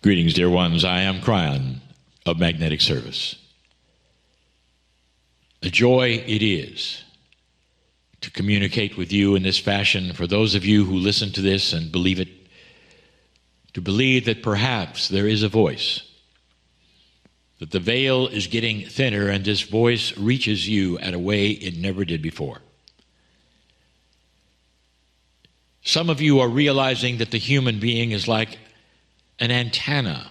Greetings, dear ones. I am Kryon of Magnetic Service. A joy it is to communicate with you in this fashion. For those of you who listen to this and believe it, to believe that perhaps there is a voice, that the veil is getting thinner and this voice reaches you at a way it never did before. Some of you are realizing that the human being is like an antenna,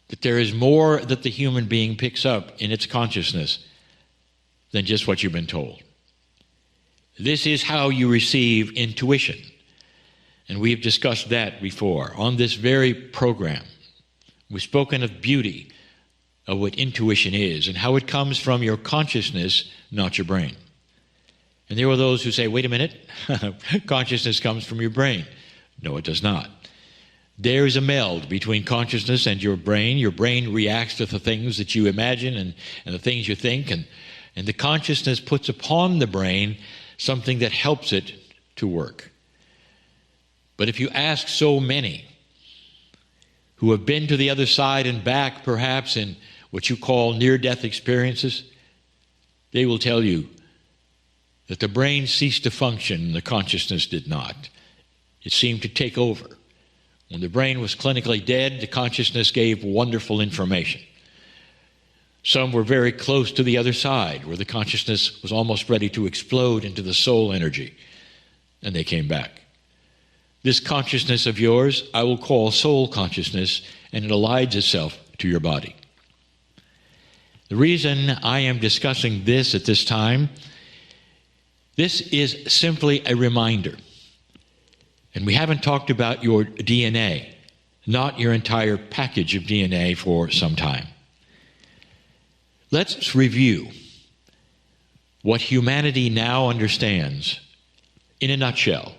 that there is more that the human being picks up in its consciousness than just what you've been told. This is how you receive intuition. And we've discussed that before. On this very program, we've spoken of beauty, of what intuition is, and how it comes from your consciousness, not your brain. And there are those who say, wait a minute, consciousness comes from your brain. No, it does not. There is a meld between consciousness and your brain. Your brain reacts to the things that you imagine and the things you think, and the consciousness puts upon the brain something that helps it to work. But if you ask so many who have been to the other side and back, perhaps in what you call near-death experiences, they will tell you that the brain ceased to function and the consciousness did not. It seemed to take over. When the brain was clinically dead, the consciousness gave wonderful information. Some were very close to the other side, where the consciousness was almost ready to explode into the soul energy, and they came back. This consciousness of yours, I will call soul consciousness, and it aligns itself to your body. The reason I am discussing this at this time, this is simply a reminder. And we haven't talked about your DNA, not your entire package of DNA, for some time. Let's review what humanity now understands in a nutshell,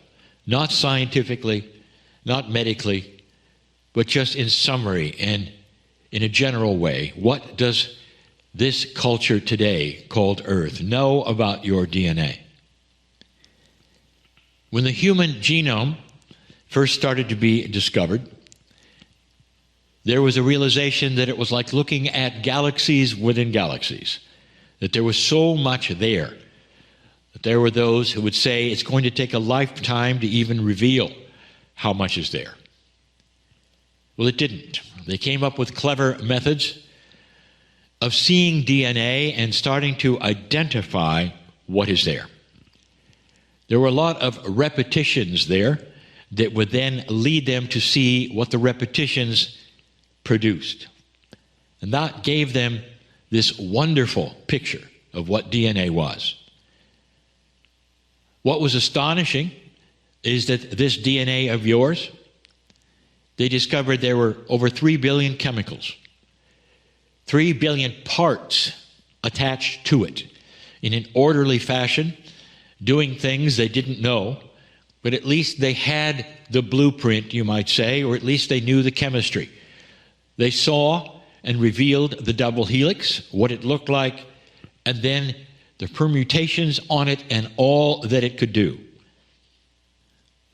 not scientifically, not medically, but just in summary and in a general way. What does this culture today called Earth know about your DNA? When the human genome first started to be discovered, there was a realization that it was like looking at galaxies within galaxies, that there was so much there, that there were those who would say it's going to take a lifetime to even reveal how much is there. Well, it didn't. They came up with clever methods of seeing DNA and starting to identify what is there. There were a lot of repetitions there that would then lead them to see what the repetitions produced. And that gave them this wonderful picture of what DNA was. What was astonishing is that this DNA of yours, they discovered there were over 3 billion chemicals, 3 billion parts attached to it in an orderly fashion, doing things they didn't know, but at least they had the blueprint, you might say, or at least they knew the chemistry. They saw and revealed the double helix, what it looked like, and then the permutations on it and all that it could do.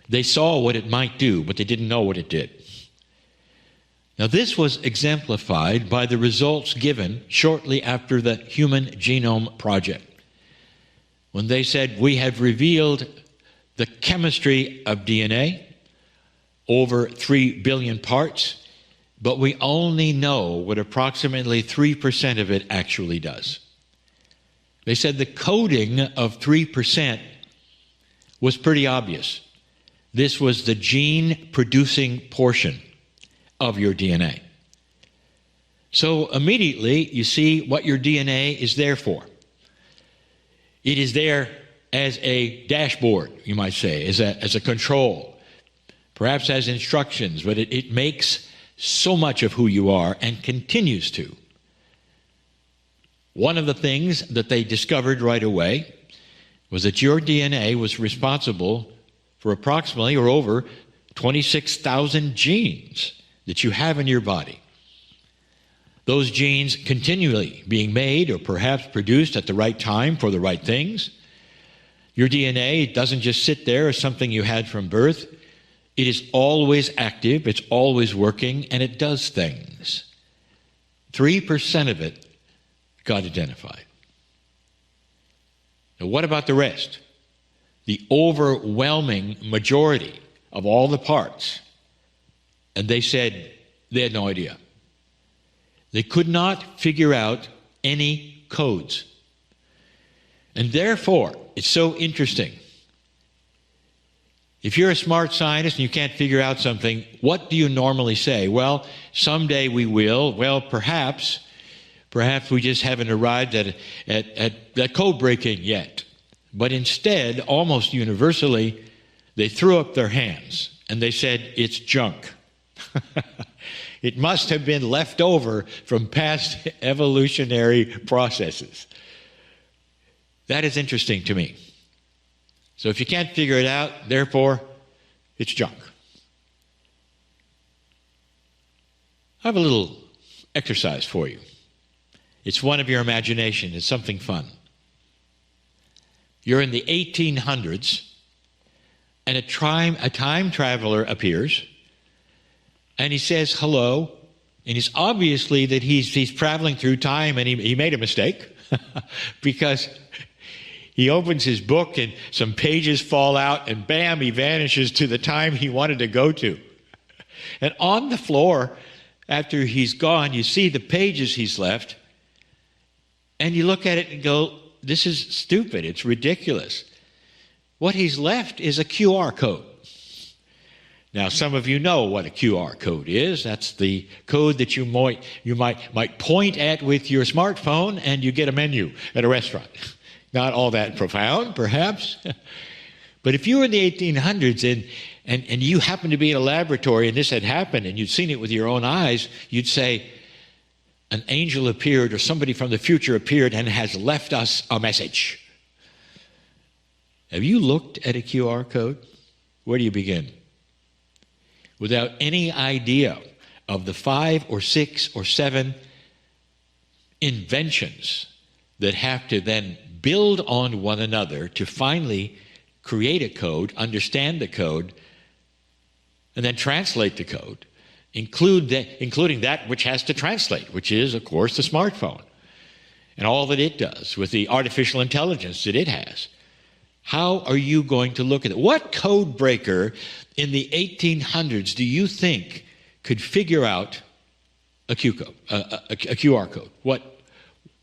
They saw what it might do, but they didn't know what it did. Now, this was exemplified by the results given shortly after the Human Genome Project, when they said, we have revealed the chemistry of DNA, over 3 billion parts, but we only know what approximately 3% of it actually does. They said the coding of 3% was pretty obvious. This was the gene-producing portion of your DNA. So immediately you see what your DNA is there for. It is there as a dashboard, you might say, as a control, perhaps as instructions, but it makes so much of who you are and continues to. One of the things that they discovered right away was that your DNA was responsible for approximately or over 26,000 genes that you have in your body. Those genes continually being made or perhaps produced at the right time for the right things. Your DNA doesn't just sit there as something you had from birth. It is always active, it's always working, and it does things. 3% of it got identified. Now, what about the rest? The overwhelming majority of all the parts. And they said they had no idea. They could not figure out any codes. And therefore, it's so interesting. If you're a smart scientist and you can't figure out something, what do you normally say? Well, someday we will. Well, perhaps we just haven't arrived at code breaking yet. But instead, almost universally, they threw up their hands and they said, it's junk. It must have been left over from past evolutionary processes. That is interesting to me. So if you can't figure it out, therefore, it's junk. I have a little exercise for you. It's one of your imagination. It's something fun. You're in the 1800s, and a time traveler appears, and he says hello, and it's obviously that he's traveling through time, and he made a mistake because he opens his book and some pages fall out, and bam, he vanishes to the time he wanted to go to. And on the floor, after he's gone, you see the pages he's left, and you look at it and go, this is stupid, it's ridiculous. What he's left is a QR code. Now, some of you know what a QR code is. That's the code that you might point at with your smartphone and you get a menu at a restaurant. Not all that profound, perhaps. But if you were in the 1800s and you happened to be in a laboratory and this had happened and you'd seen it with your own eyes, you'd say, an angel appeared or somebody from the future appeared and has left us a message. Have you looked at a QR code? Where do you begin? Without any idea of the 5 or 6 or 7 inventions that have to then build on one another to finally create a code, understand the code, and then translate the code, including that which has to translate, which is, of course, the smartphone, and all that it does with the artificial intelligence that it has. How are you going to look at it? What code breaker in the 1800s do you think could figure out a QR code?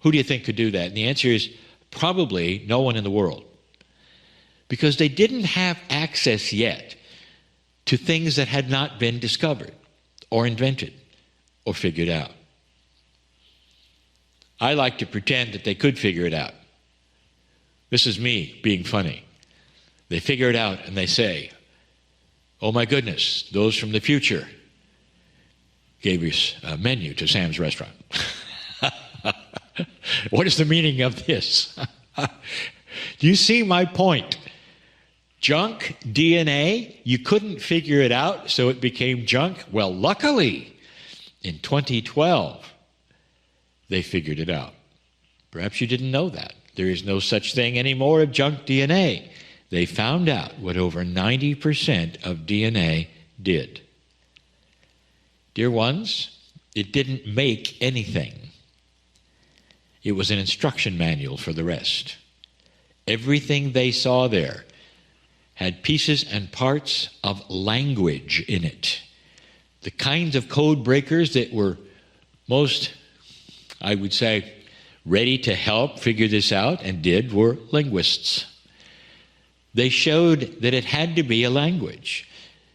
Who do you think could do that? And the answer is probably no one in the world. Because they didn't have access yet to things that had not been discovered or invented or figured out. I like to pretend that they could figure it out. This is me being funny. They figure it out and they say, oh my goodness, those from the future gave us a menu to Sam's restaurant. What is the meaning of this? Do you see my point? Junk DNA, you couldn't figure it out, so it became junk. Well, luckily, in 2012, they figured it out. Perhaps you didn't know that. There is no such thing anymore as junk DNA. They found out what over 90% of DNA did. Dear ones, it didn't make anything. It was an instruction manual for the rest. Everything they saw there had pieces and parts of language in it. The kinds of code breakers that were most, I would say, ready to help figure this out and did were linguists. They showed that it had to be a language.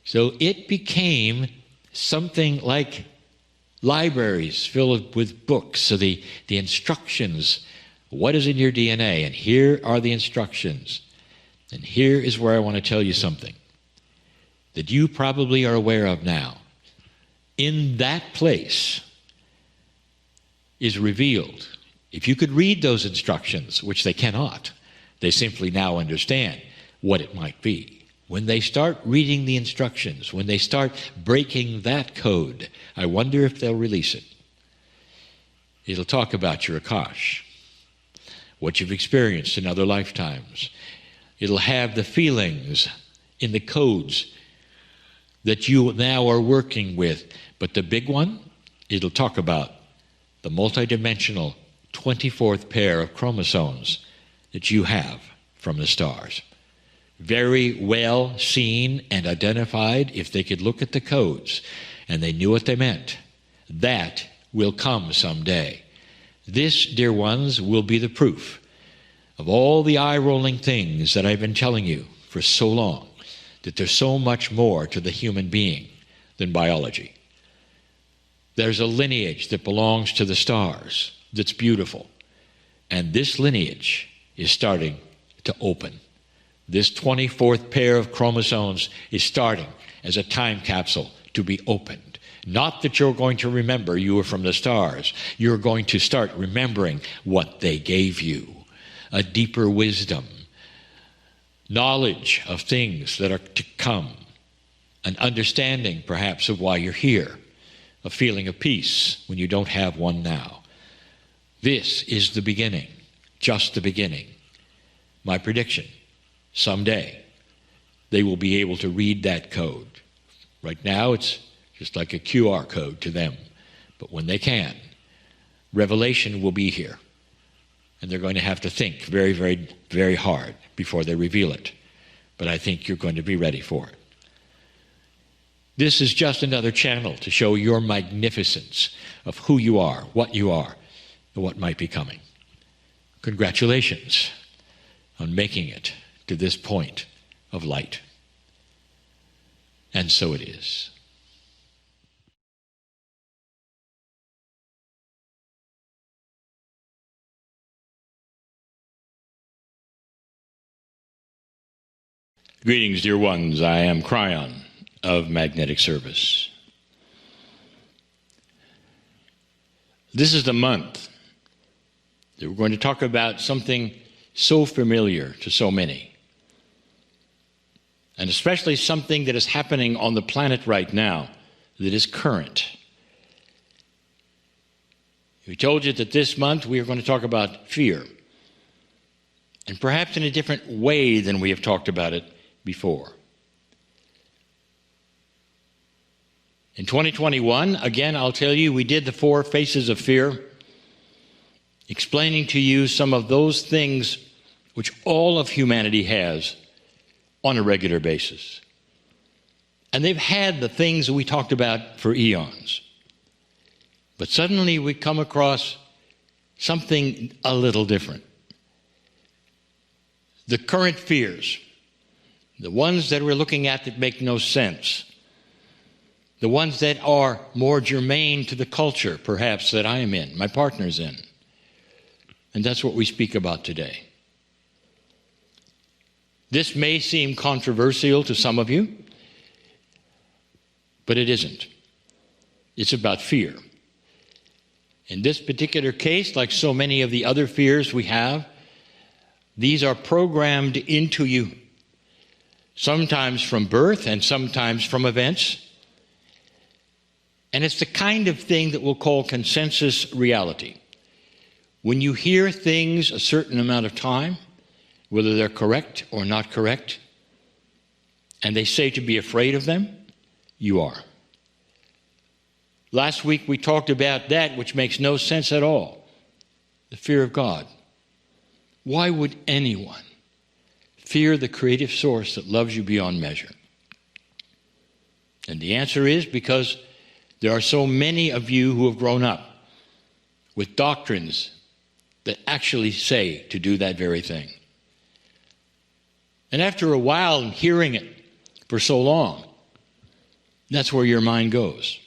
So it became something like libraries filled with books. So the instructions, what is in your DNA? And here are the instructions. And here is where I want to tell you something that you probably are aware of now. In that place is revealed. If you could read those instructions, which they cannot, they simply now understand what it might be. When they start reading the instructions, when they start breaking that code, I wonder if they'll release it. It'll talk about your Akash, what you've experienced in other lifetimes. It'll have the feelings in the codes that you now are working with. But the big one, it'll talk about the multidimensional 24th pair of chromosomes that you have from the stars. Very well seen and identified if they could look at the codes and they knew what they meant. That will come someday. This, dear ones, will be the proof of all the eye-rolling things that I've been telling you for so long, that there's so much more to the human being than biology. There's a lineage that belongs to the stars that's beautiful. And this lineage is starting to open. This 24th pair of chromosomes is starting as a time capsule to be opened. Not that you're going to remember you were from the stars. You're going to start remembering what they gave you. A deeper wisdom, knowledge of things that are to come, an understanding perhaps of why you're here, a feeling of peace when you don't have one now. This is the beginning, just the beginning. My prediction, someday they will be able to read that code. Right now it's just like a QR code to them. But when they can, revelation will be here. And they're going to have to think very, very, very hard before they reveal it. But I think you're going to be ready for it. This is just another channel to show your magnificence of who you are, and what might be coming. Congratulations on making it to this point of light. And so it is. Greetings, dear ones. I am Kryon of Magnetic Service. This is the month that we're going to talk about something so familiar to so many, and especially something that is happening on the planet right now that is current. We told you that this month we are going to talk about fear, and perhaps in a different way than we have talked about it before. In 2021, again, I'll tell you, we did the 4 faces of fear, explaining to you some of those things which all of humanity has on a regular basis. And they've had the things that we talked about for eons. But suddenly we come across something a little different. The current fears, the ones that we're looking at that make no sense, the ones that are more germane to the culture, perhaps, that I am in, my partner's in. And that's what we speak about today. This may seem controversial to some of you, but it isn't. It's about fear. In this particular case, like so many of the other fears we have, these are programmed into you, sometimes from birth and sometimes from events. And it's the kind of thing that we'll call consensus reality. When you hear things a certain amount of time, whether they're correct or not correct, and they say to be afraid of them, you are. Last week we talked about that which makes no sense at all, the fear of God. Why would anyone fear the creative source that loves you beyond measure? And the answer is because there are so many of you who have grown up with doctrines that actually say to do that very thing. And after a while hearing it for so long, that's where your mind goes.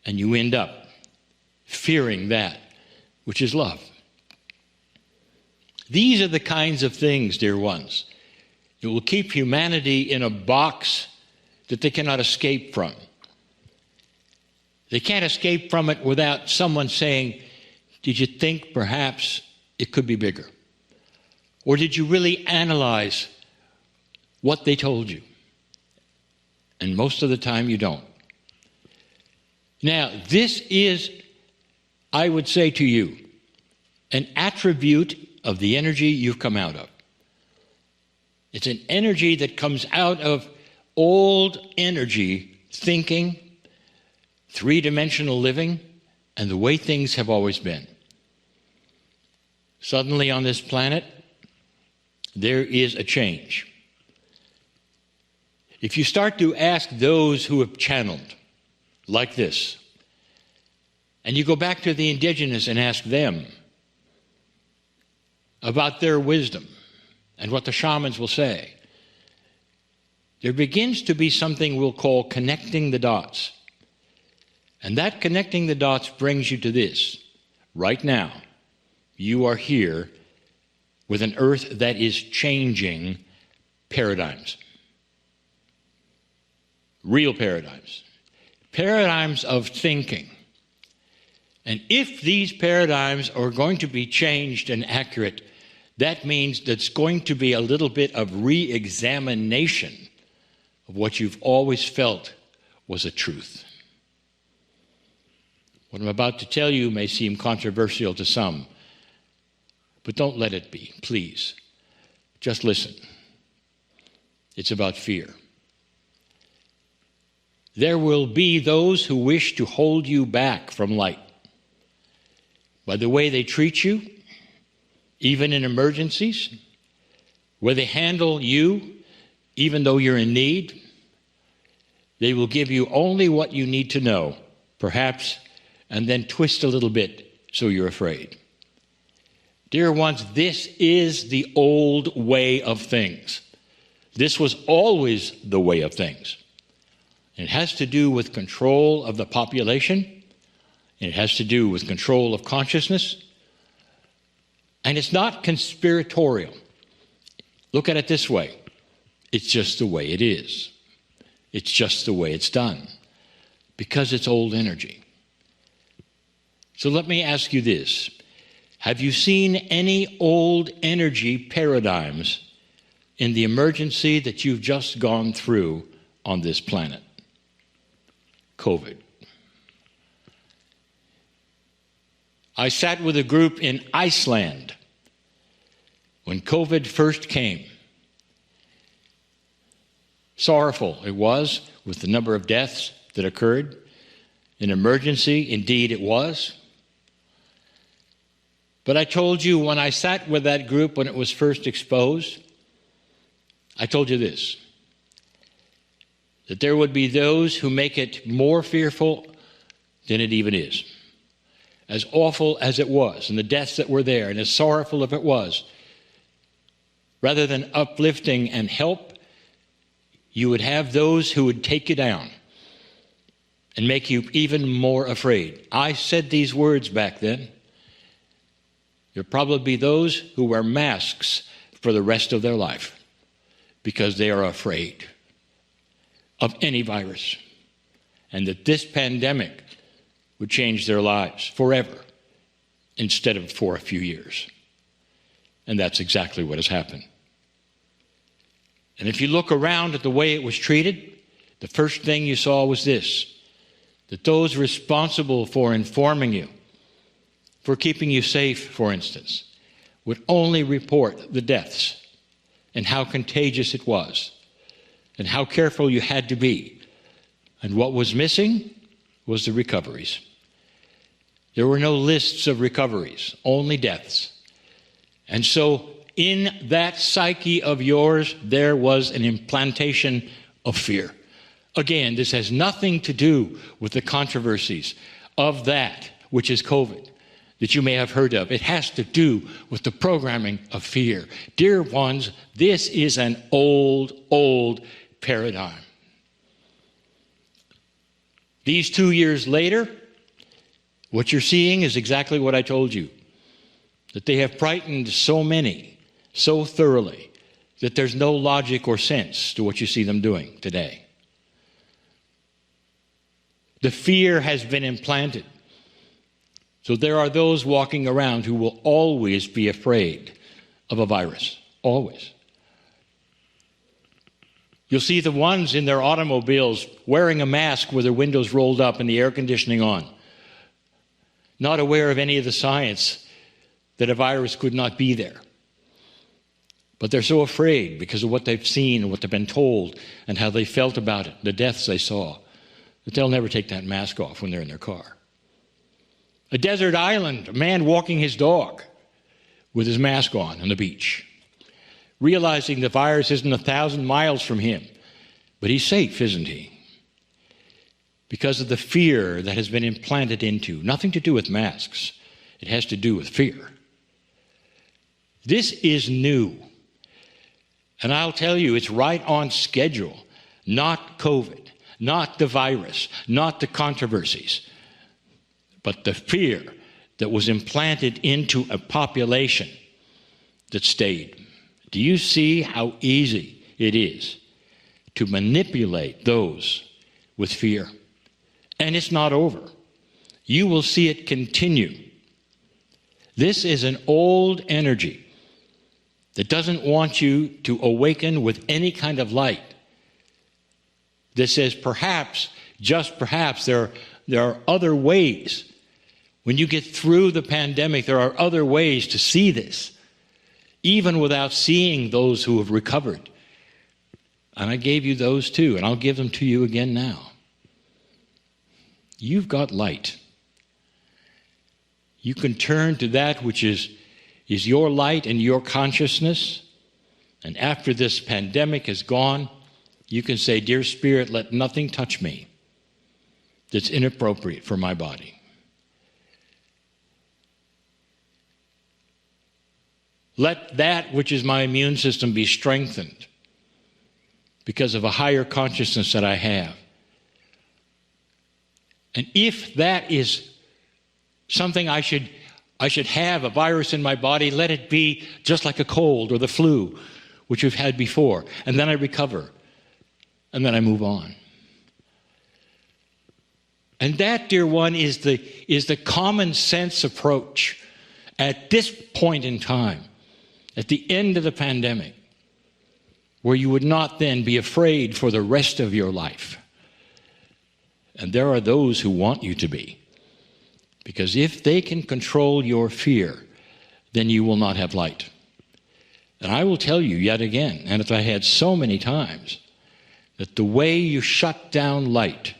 And you end up fearing that which is love. These are the kinds of things, dear ones, that will keep humanity in a box that they cannot escape from. They can't escape from it without someone saying, did you think perhaps it could be bigger? Or did you really analyze what they told you? And most of the time you don't. Now, this is, I would say to you, an attribute of the energy you've come out of. It's an energy that comes out of old energy thinking, three-dimensional living, and the way things have always been. Suddenly on this planet, there is a change. If you start to ask those who have channeled like this, and you go back to the indigenous and ask them about their wisdom and what the shamans will say, there begins to be something we'll call connecting the dots. And that connecting the dots brings you to this. Right now, you are here with an earth that is changing paradigms. Real paradigms. Paradigms of thinking. And if these paradigms are going to be changed and accurate, that means there's going to be a little bit of re-examination of what you've always felt was a truth. What I'm about to tell you may seem controversial to some, but don't let it be, please. Just listen. It's about fear. There will be those who wish to hold you back from light by the way they treat you, even in emergencies, where they handle you, even though you're in need. They will give you only what you need to know, perhaps, and then twist a little bit so you're afraid. Dear ones, this is the old way of things. This was always the way of things. It has to do with control of the population. It has to do with control of consciousness. And it's not conspiratorial. Look at it this way. It's just the way it is. It's just the way it's done. Because it's old energy. So let me ask you this. Have you seen any old energy paradigms in the emergency that you've just gone through on this planet? COVID. I sat with a group in Iceland when COVID first came. Sorrowful it was with the number of deaths that occurred. An emergency, indeed it was. But I told you when I sat with that group when it was first exposed, I told you this, that there would be those who make it more fearful than it even is. As awful as it was, and the deaths that were there, and as sorrowful as it was, rather than uplifting and help, you would have those who would take you down and make you even more afraid. I said these words back then. There'll probably be those who wear masks for the rest of their life because they are afraid of any virus, and that this pandemic would change their lives forever instead of for a few years. And that's exactly what has happened. And if you look around at the way it was treated, the first thing you saw was this, that those responsible for informing you, for keeping you safe, for instance, would only report the deaths and how contagious it was and how careful you had to be. And what was missing was the recoveries. There were no lists of recoveries, only deaths. And so in that psyche of yours, there was an implantation of fear. Again, this has nothing to do with the controversies of that which is COVID that you may have heard of. It has to do with the programming of fear. Dear ones, this is an old, old paradigm. These 2 years later, what you're seeing is exactly what I told you. That they have frightened so many, so thoroughly, that there's no logic or sense to what you see them doing today. The fear has been implanted. So there are those walking around who will always be afraid of a virus. Always. You'll see the ones in their automobiles wearing a mask with their windows rolled up and the air conditioning on, not aware of any of the science that a virus could not be there. But they're so afraid because of what they've seen and what they've been told and how they felt about it, the deaths they saw, that they'll never take that mask off when they're in their car. A desert island, a man walking his dog with his mask on the beach, realizing the virus isn't 1,000 miles from him, but he's safe, isn't he? Because of the fear that has been implanted into, nothing to do with masks, it has to do with fear. This is new. And I'll tell you, it's right on schedule. Not COVID, not the virus, not the controversies, but the fear that was implanted into a population that stayed. Do you see how easy it is to manipulate those with fear? And it's not over. You will see it continue. This is an old energy that doesn't want you to awaken with any kind of light. That says perhaps, just perhaps, there are other ways. When you get through the pandemic, there are other ways to see this, even without seeing those who have recovered. And I gave you those too, and I'll give them to you again now. You've got light. You can turn to that which is your light and your consciousness. And after this pandemic is gone, you can say, "Dear Spirit, let nothing touch me that's inappropriate for my body. Let that which is my immune system be strengthened because of a higher consciousness that I have. And if that is something I should have, a virus in my body, let it be just like a cold or the flu, which we've had before. And then I recover. And then I move on." And that, dear one, is the common sense approach at this point in time, at the end of the pandemic, where you would not then be afraid for the rest of your life. And there are those who want you to be. Because if they can control your fear, then you will not have light. And I will tell you yet again, and as I had so many times, that the way you shut down light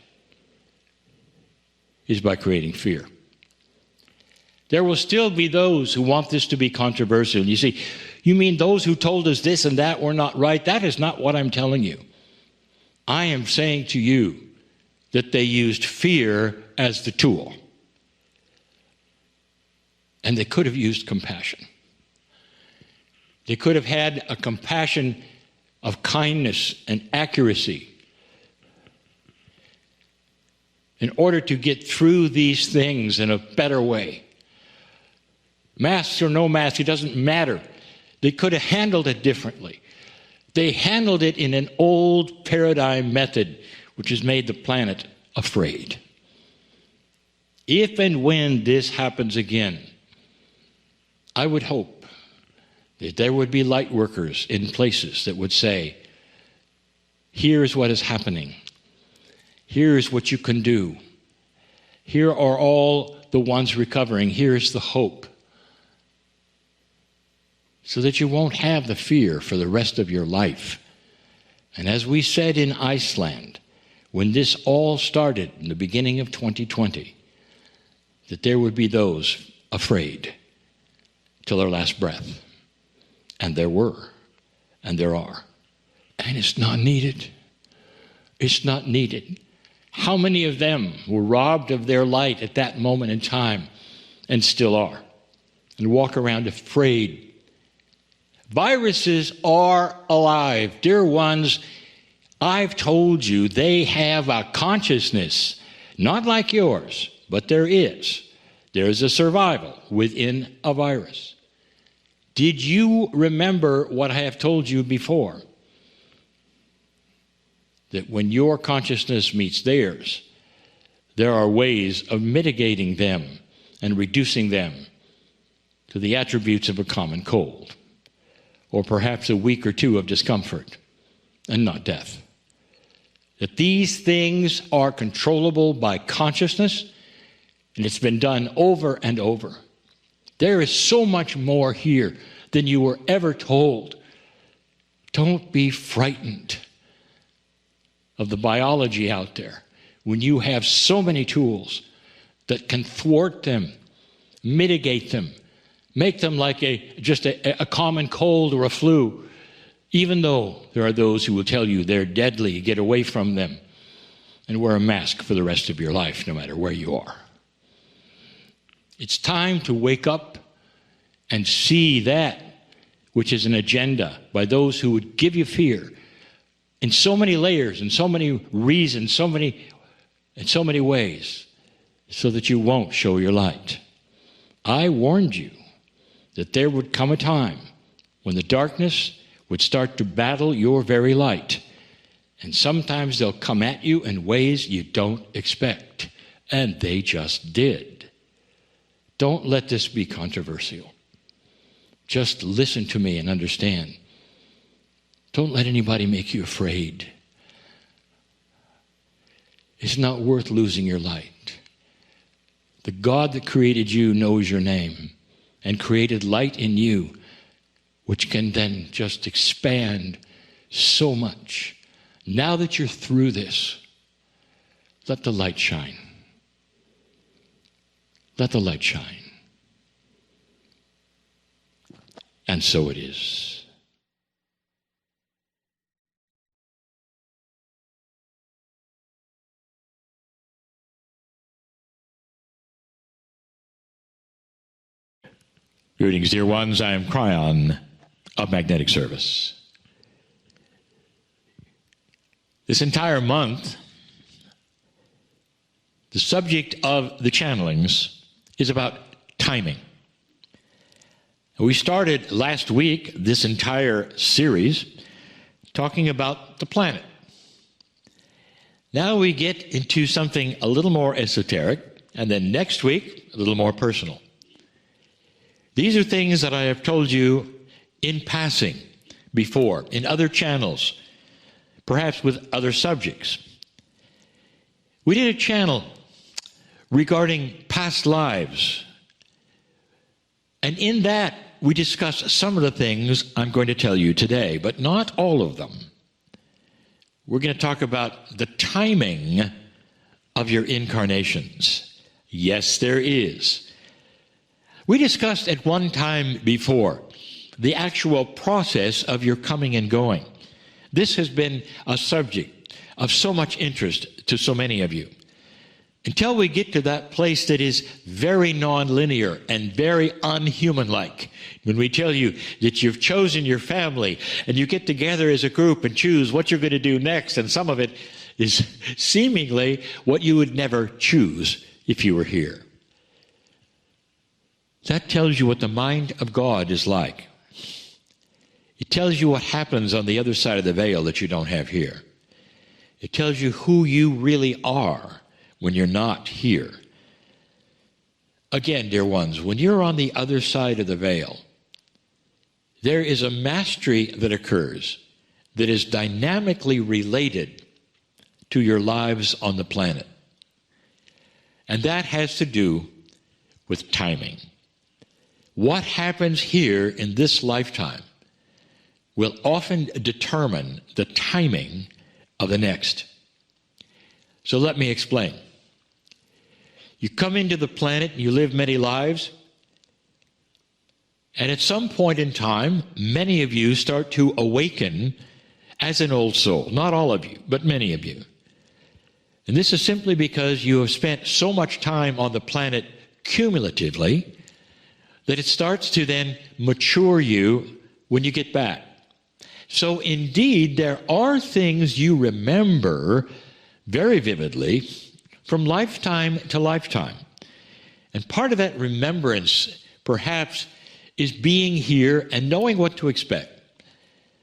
is by creating fear. There will still be those who want this to be controversial. You see, you mean those who told us this and that were not right? That is not what I'm telling you. I am saying to you that they used fear as the tool. And they could have used compassion. They could have had a compassion of kindness and accuracy in order to get through these things in a better way. Masks or no masks, it doesn't matter. They could have handled it differently. They handled it in an old paradigm method, which has made the planet afraid. If and when this happens again, I would hope that there would be light workers in places that would say, "Here's what is happening. Here's what you can do. Here are all the ones recovering. Here's the hope." So that you won't have the fear for the rest of your life. And as we said in Iceland, when this all started in the beginning of 2020, that there would be those afraid till their last breath. And there were, and there are. And it's not needed. It's not needed. How many of them were robbed of their light at that moment in time and still are, and walk around afraid? Viruses are alive. Dear ones, I've told you they have a consciousness, not like yours, but there is. There is a survival within a virus. Did you remember what I have told you before? That when your consciousness meets theirs, there are ways of mitigating them and reducing them to the attributes of a common cold, or perhaps a week or two of discomfort, and not death. That these things are controllable by consciousness, and it's been done over and over. There is so much more here than you were ever told Don't be frightened of the biology out there when you have so many tools that can thwart them, mitigate them, make them like just a common cold or a flu, even though there are those who will tell you they're deadly, get away from them, and wear a mask for the rest of your life, no matter where you are. It's time to wake up and see that which is an agenda by those who would give you fear in so many layers, in so many reasons, in so many ways, so that you won't show your light. I warned you that there would come a time when the darkness would start to battle your very light. And sometimes they'll come at you in ways you don't expect. And they just did. Don't let this be controversial. Just listen to me and understand. Don't let anybody make you afraid. It's not worth losing your light. The God that created you knows your name and created light in you, which can then just expand so much. Now that you're through this, let the light shine. Let the light shine. And so it is. Greetings, dear ones. I am Kryon of Magnetic Service. This entire month, the subject of the channelings is about timing. We started last week this entire series talking about the planet. Now we get into something a little more esoteric, and then next week, a little more personal. These are things that I have told you in passing before, in other channels, perhaps with other subjects. We did a channel regarding past lives, and in that we discussed some of the things I'm going to tell you today, but not all of them. We're going to talk about the timing of your incarnations. Yes, there is. We discussed at one time before the actual process of your coming and going. This has been a subject of so much interest to so many of you. Until we get to that place that is very non-linear and very unhuman-like, when we tell you that you've chosen your family and you get together as a group and choose what you're going to do next, and some of it is seemingly what you would never choose if you were here. That tells you what the mind of God is like. It tells you what happens on the other side of the veil that you don't have here. It tells you who you really are when you're not here. Again, dear ones, when you're on the other side of the veil, there is a mastery that occurs that is dynamically related to your lives on the planet. And that has to do with timing. What happens here in this lifetime will often determine the timing of the next. So let me explain. You come into the planet, you live many lives, and at some point in time, many of you start to awaken as an old soul. Not all of you, but many of you. And this is simply because you have spent so much time on the planet cumulatively that it starts to then mature you when you get back. So indeed, there are things you remember very vividly from lifetime to lifetime. And part of that remembrance, perhaps, is being here and knowing what to expect.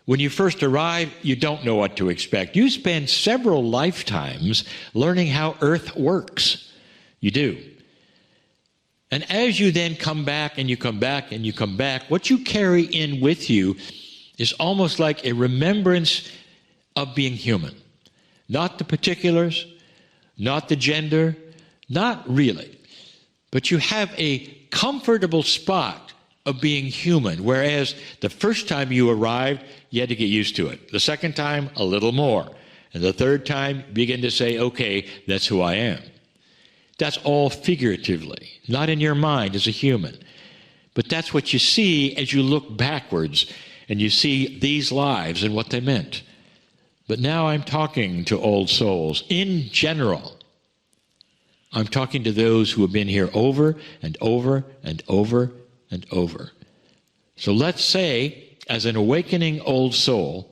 When you first arrive, you don't know what to expect. You spend several lifetimes learning how Earth works. You do. And as you then come back and you come back and you come back, what you carry in with you is almost like a remembrance of being human. Not the particulars, not the gender, not really. But you have a comfortable spot of being human, whereas the first time you arrived, you had to get used to it. The second time, a little more. And the third time, begin to say, okay, that's who I am. That's all figuratively, not in your mind as a human. But that's what you see as you look backwards and you see these lives and what they meant. But now I'm talking to old souls in general. I'm talking to those who have been here over and over and over and over. So let's say, as an awakening old soul,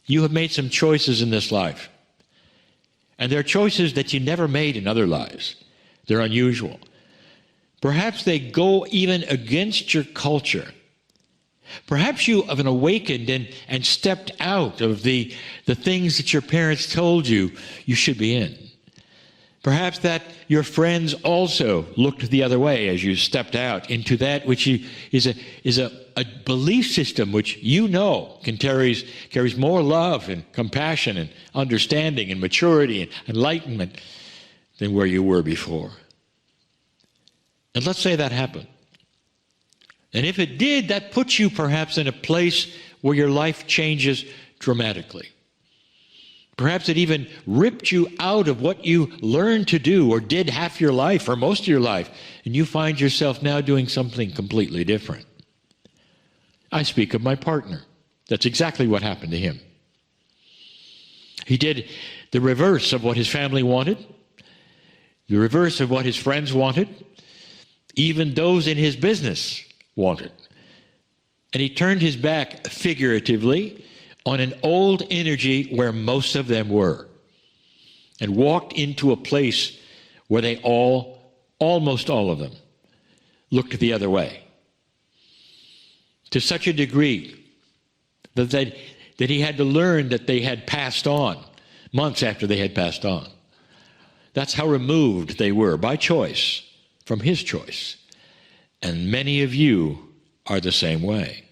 you have made some choices in this life. And they're choices that you never made in other lives. They're unusual. Perhaps they go even against your culture. Perhaps you have awakened and stepped out of the things that your parents told you should be in. Perhaps that your friends also looked the other way as you stepped out into that which is a belief system which you know carries more love and compassion and understanding and maturity and enlightenment than where you were before. And let's say that happened. And if it did, that puts you perhaps in a place where your life changes dramatically. Perhaps it even ripped you out of what you learned to do or did half your life or most of your life, and you find yourself now doing something completely different. I speak of my partner. That's exactly what happened to him. He did the reverse of what his family wanted, the reverse of what his friends wanted, even those in his business wanted. And he turned his back figuratively on an old energy where most of them were, and walked into a place where they almost all of them, looked the other way. To such a degree that he had to learn that they had passed on, months after they had passed on. That's how removed they were, by choice, from his choice. And many of you are the same way.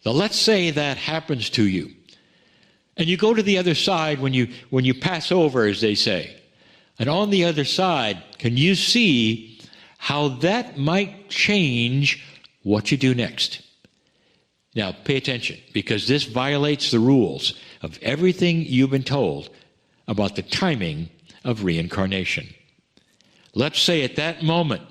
Now let's say that happens to you. And you go to the other side when you pass over, as they say. And on the other side, can you see how that might change what you do next? Now, pay attention, because this violates the rules of everything you've been told about the timing of reincarnation. Let's say at that moment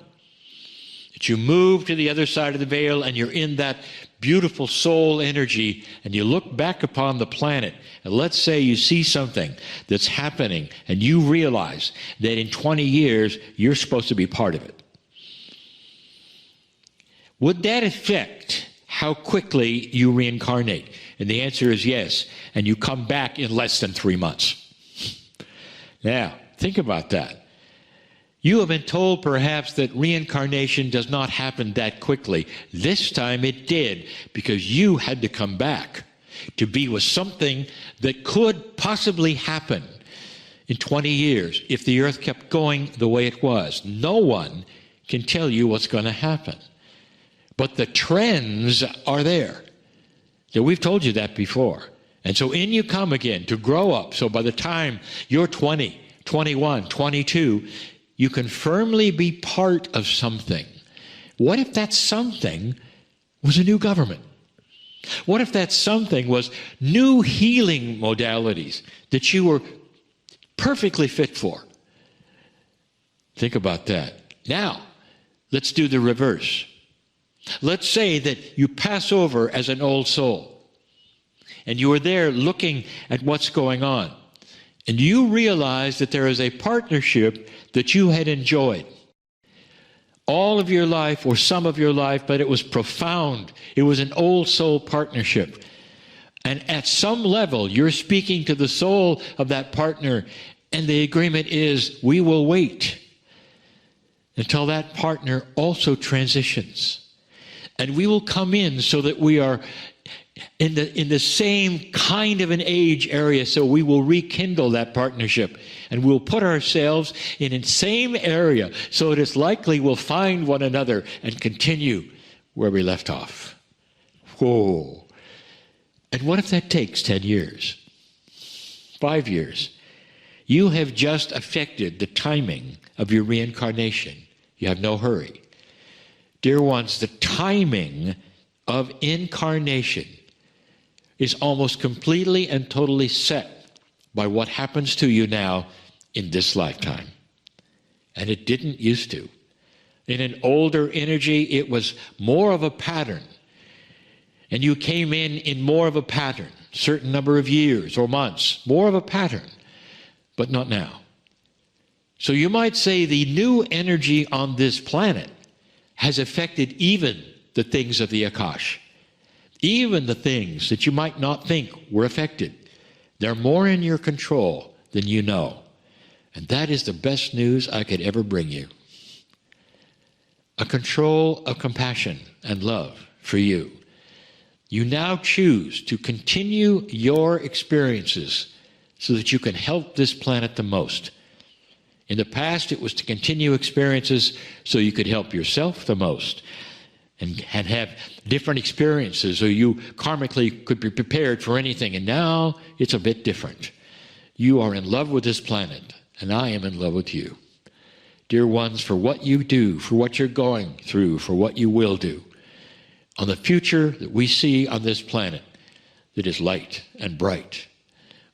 that you move to the other side of the veil and you're in that beautiful soul energy and you look back upon the planet, and let's say you see something that's happening and you realize that in 20 years you're supposed to be part of it. Would that affect how quickly you reincarnate? And the answer is yes. And you come back in less than 3 months. Now, think about that. You have been told perhaps that reincarnation does not happen that quickly. This time it did, because you had to come back to be with something that could possibly happen in 20 years if the earth kept going the way it was. No one can tell you what's going to happen. But the trends are there. So we've told you that before. And so in you come again to grow up. So by the time you're 20, 21, 22, you can firmly be part of something. What if that something was a new government? What if that something was new healing modalities that you were perfectly fit for? Think about that. Now, let's do the reverse. Let's say that you pass over as an old soul, and you are there looking at what's going on, and you realize that there is a partnership that you had enjoyed all of your life or some of your life, but it was profound. It was an old soul partnership. And at some level, you're speaking to the soul of that partner, and the agreement is, we will wait until that partner also transitions. And we will come in so that we are in the same kind of an age area, so we will rekindle that partnership, and we'll put ourselves in the same area so it is likely we'll find one another and continue where we left off. Whoa. And what if that takes 10 years? 5 years? You have just affected the timing of your reincarnation. You have no hurry. Dear ones, the timing of incarnation is almost completely and totally set by what happens to you now in this lifetime. And it didn't used to. In an older energy, it was more of a pattern. And you came in more of a pattern, certain number of years or months, more of a pattern, but not now. So you might say the new energy on this planet has affected even the things of the Akash. Even the things that you might not think were affected. They're more in your control than you know. And that is the best news I could ever bring you. A control of compassion and love for you. You now choose to continue your experiences so that you can help this planet the most. In the past, it was to continue experiences so you could help yourself the most and have different experiences so you karmically could be prepared for anything. And now it's a bit different. You are in love with this planet, and I am in love with you. Dear ones, for what you do, for what you're going through, for what you will do, on the future that we see on this planet that is light and bright,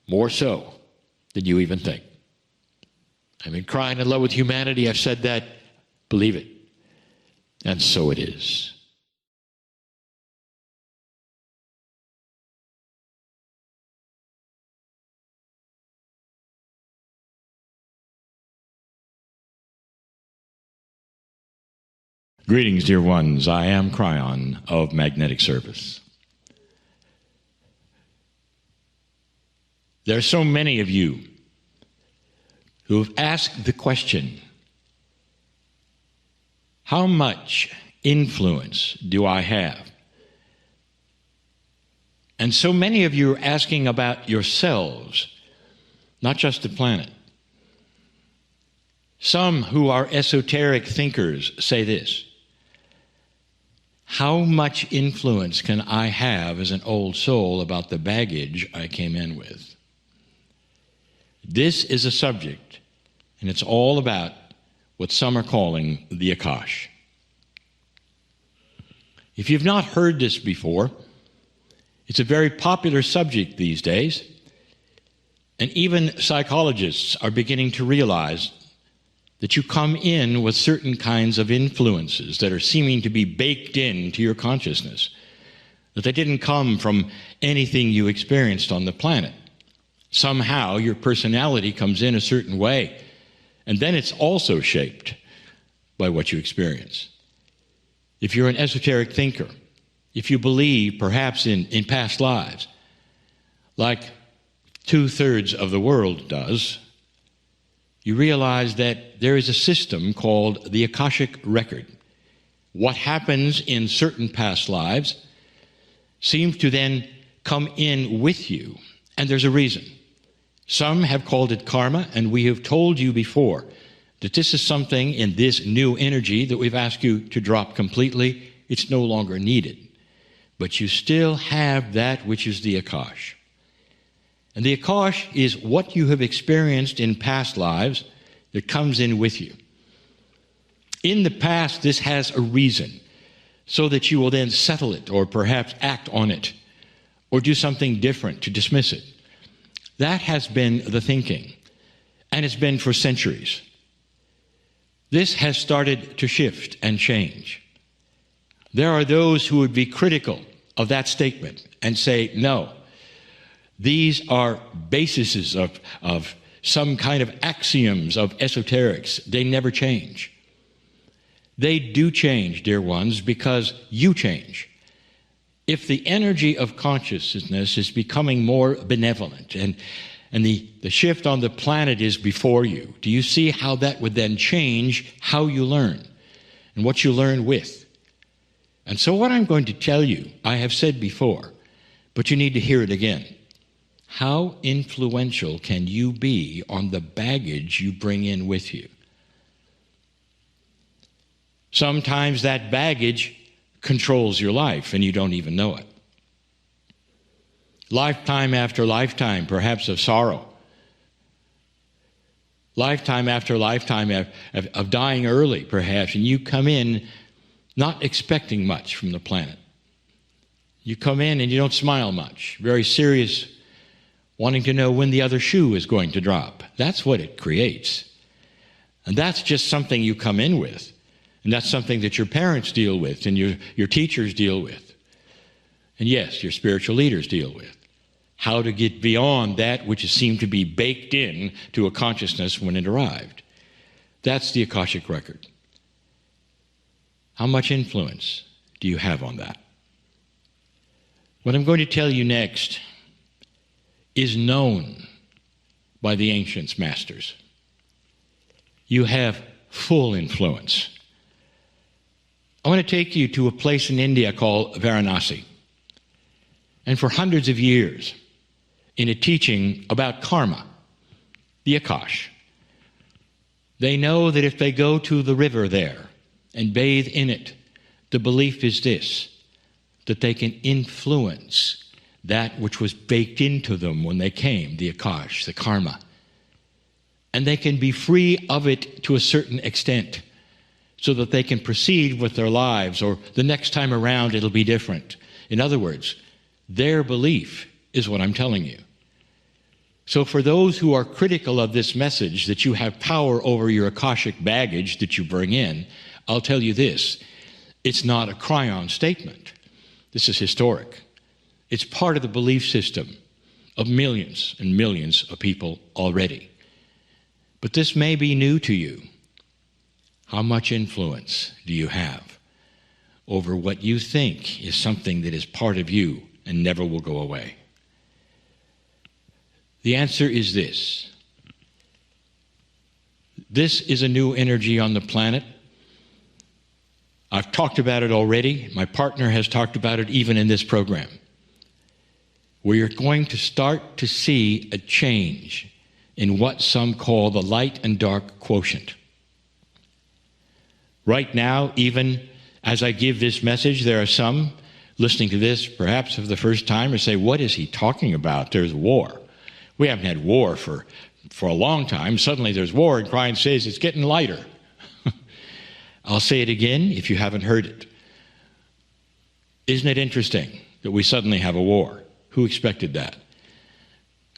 more so than you even think. I'm in crying in love with humanity. I've said that. Believe it. And so it is. Greetings, dear ones. I am Kryon of Magnetic Service. There are so many of you who have asked the question, how much influence do I have? And so many of you are asking about yourselves, not just the planet. Some who are esoteric thinkers say this: how much influence can I have as an old soul about the baggage I came in with? This is a subject, and it's all about what some are calling the Akash. If you've not heard this before, it's a very popular subject these days, and even psychologists are beginning to realize that you come in with certain kinds of influences that are seeming to be baked into your consciousness, that they didn't come from anything you experienced on the planet. Somehow your personality comes in a certain way, and then it's also shaped by what you experience. If you're an esoteric thinker, if you believe perhaps in past lives, like 2/3 of the world does, you realize that there is a system called the Akashic Record. What happens in certain past lives seems to then come in with you, and there's a reason. Some have called it karma, and we have told you before that this is something in this new energy that we've asked you to drop completely. It's no longer needed. But you still have that which is the Akash. And the Akash is what you have experienced in past lives that comes in with you. In the past, this has a reason, so that you will then settle it or perhaps act on it or do something different to dismiss it. That has been the thinking, and it's been for centuries. This has started to shift and change. There are those who would be critical of that statement and say, no, these are bases of some kind of axioms of esoterics. They never change. They do change, dear ones, because you change. If the energy of consciousness is becoming more benevolent and the shift on the planet is before you, do you see how that would then change how you learn and what you learn with? And so what I'm going to tell you, I have said before, but you need to hear it again. How influential can you be on the baggage you bring in with you? Sometimes that baggage controls your life and you don't even know it. Lifetime after lifetime, perhaps of sorrow. Lifetime after lifetime of dying early, perhaps, and you come in not expecting much from the planet. You come in and you don't smile much, very serious, wanting to know when the other shoe is going to drop. That's what it creates. And that's just something you come in with. And that's something that your parents deal with and your teachers deal with. And yes, your spiritual leaders deal with. How to get beyond that which seemed to be baked in to a consciousness when it arrived. That's the Akashic record. How much influence do you have on that? What I'm going to tell you next is known by the ancients' masters. You have full influence. I want to take you to a place in India called Varanasi. And for hundreds of years, in a teaching about karma, the Akash, they know that if they go to the river there and bathe in it, the belief is this, that they can influence that which was baked into them when they came, the Akash, the karma. And they can be free of it to a certain extent so that they can proceed with their lives, or the next time around it'll be different. In other words, their belief is what I'm telling you. So for those who are critical of this message, that you have power over your Akashic baggage that you bring in, I'll tell you this, it's not a Kryon statement. This is historic. It's part of the belief system of millions and millions of people already. But this may be new to you. How much influence do you have over what you think is something that is part of you and never will go away? The answer is this. This is a new energy on the planet. I've talked about it already. My partner has talked about it even in this program. We are going to start to see a change in what some call the light and dark quotient. Right now, even as I give this message, there are some listening to this perhaps for the first time and say, what is he talking about? There's war. We haven't had war for a long time. Suddenly there's war, and Kryon says it's getting lighter. I'll say it again if you haven't heard it. Isn't it interesting that we suddenly have a war? Who expected that?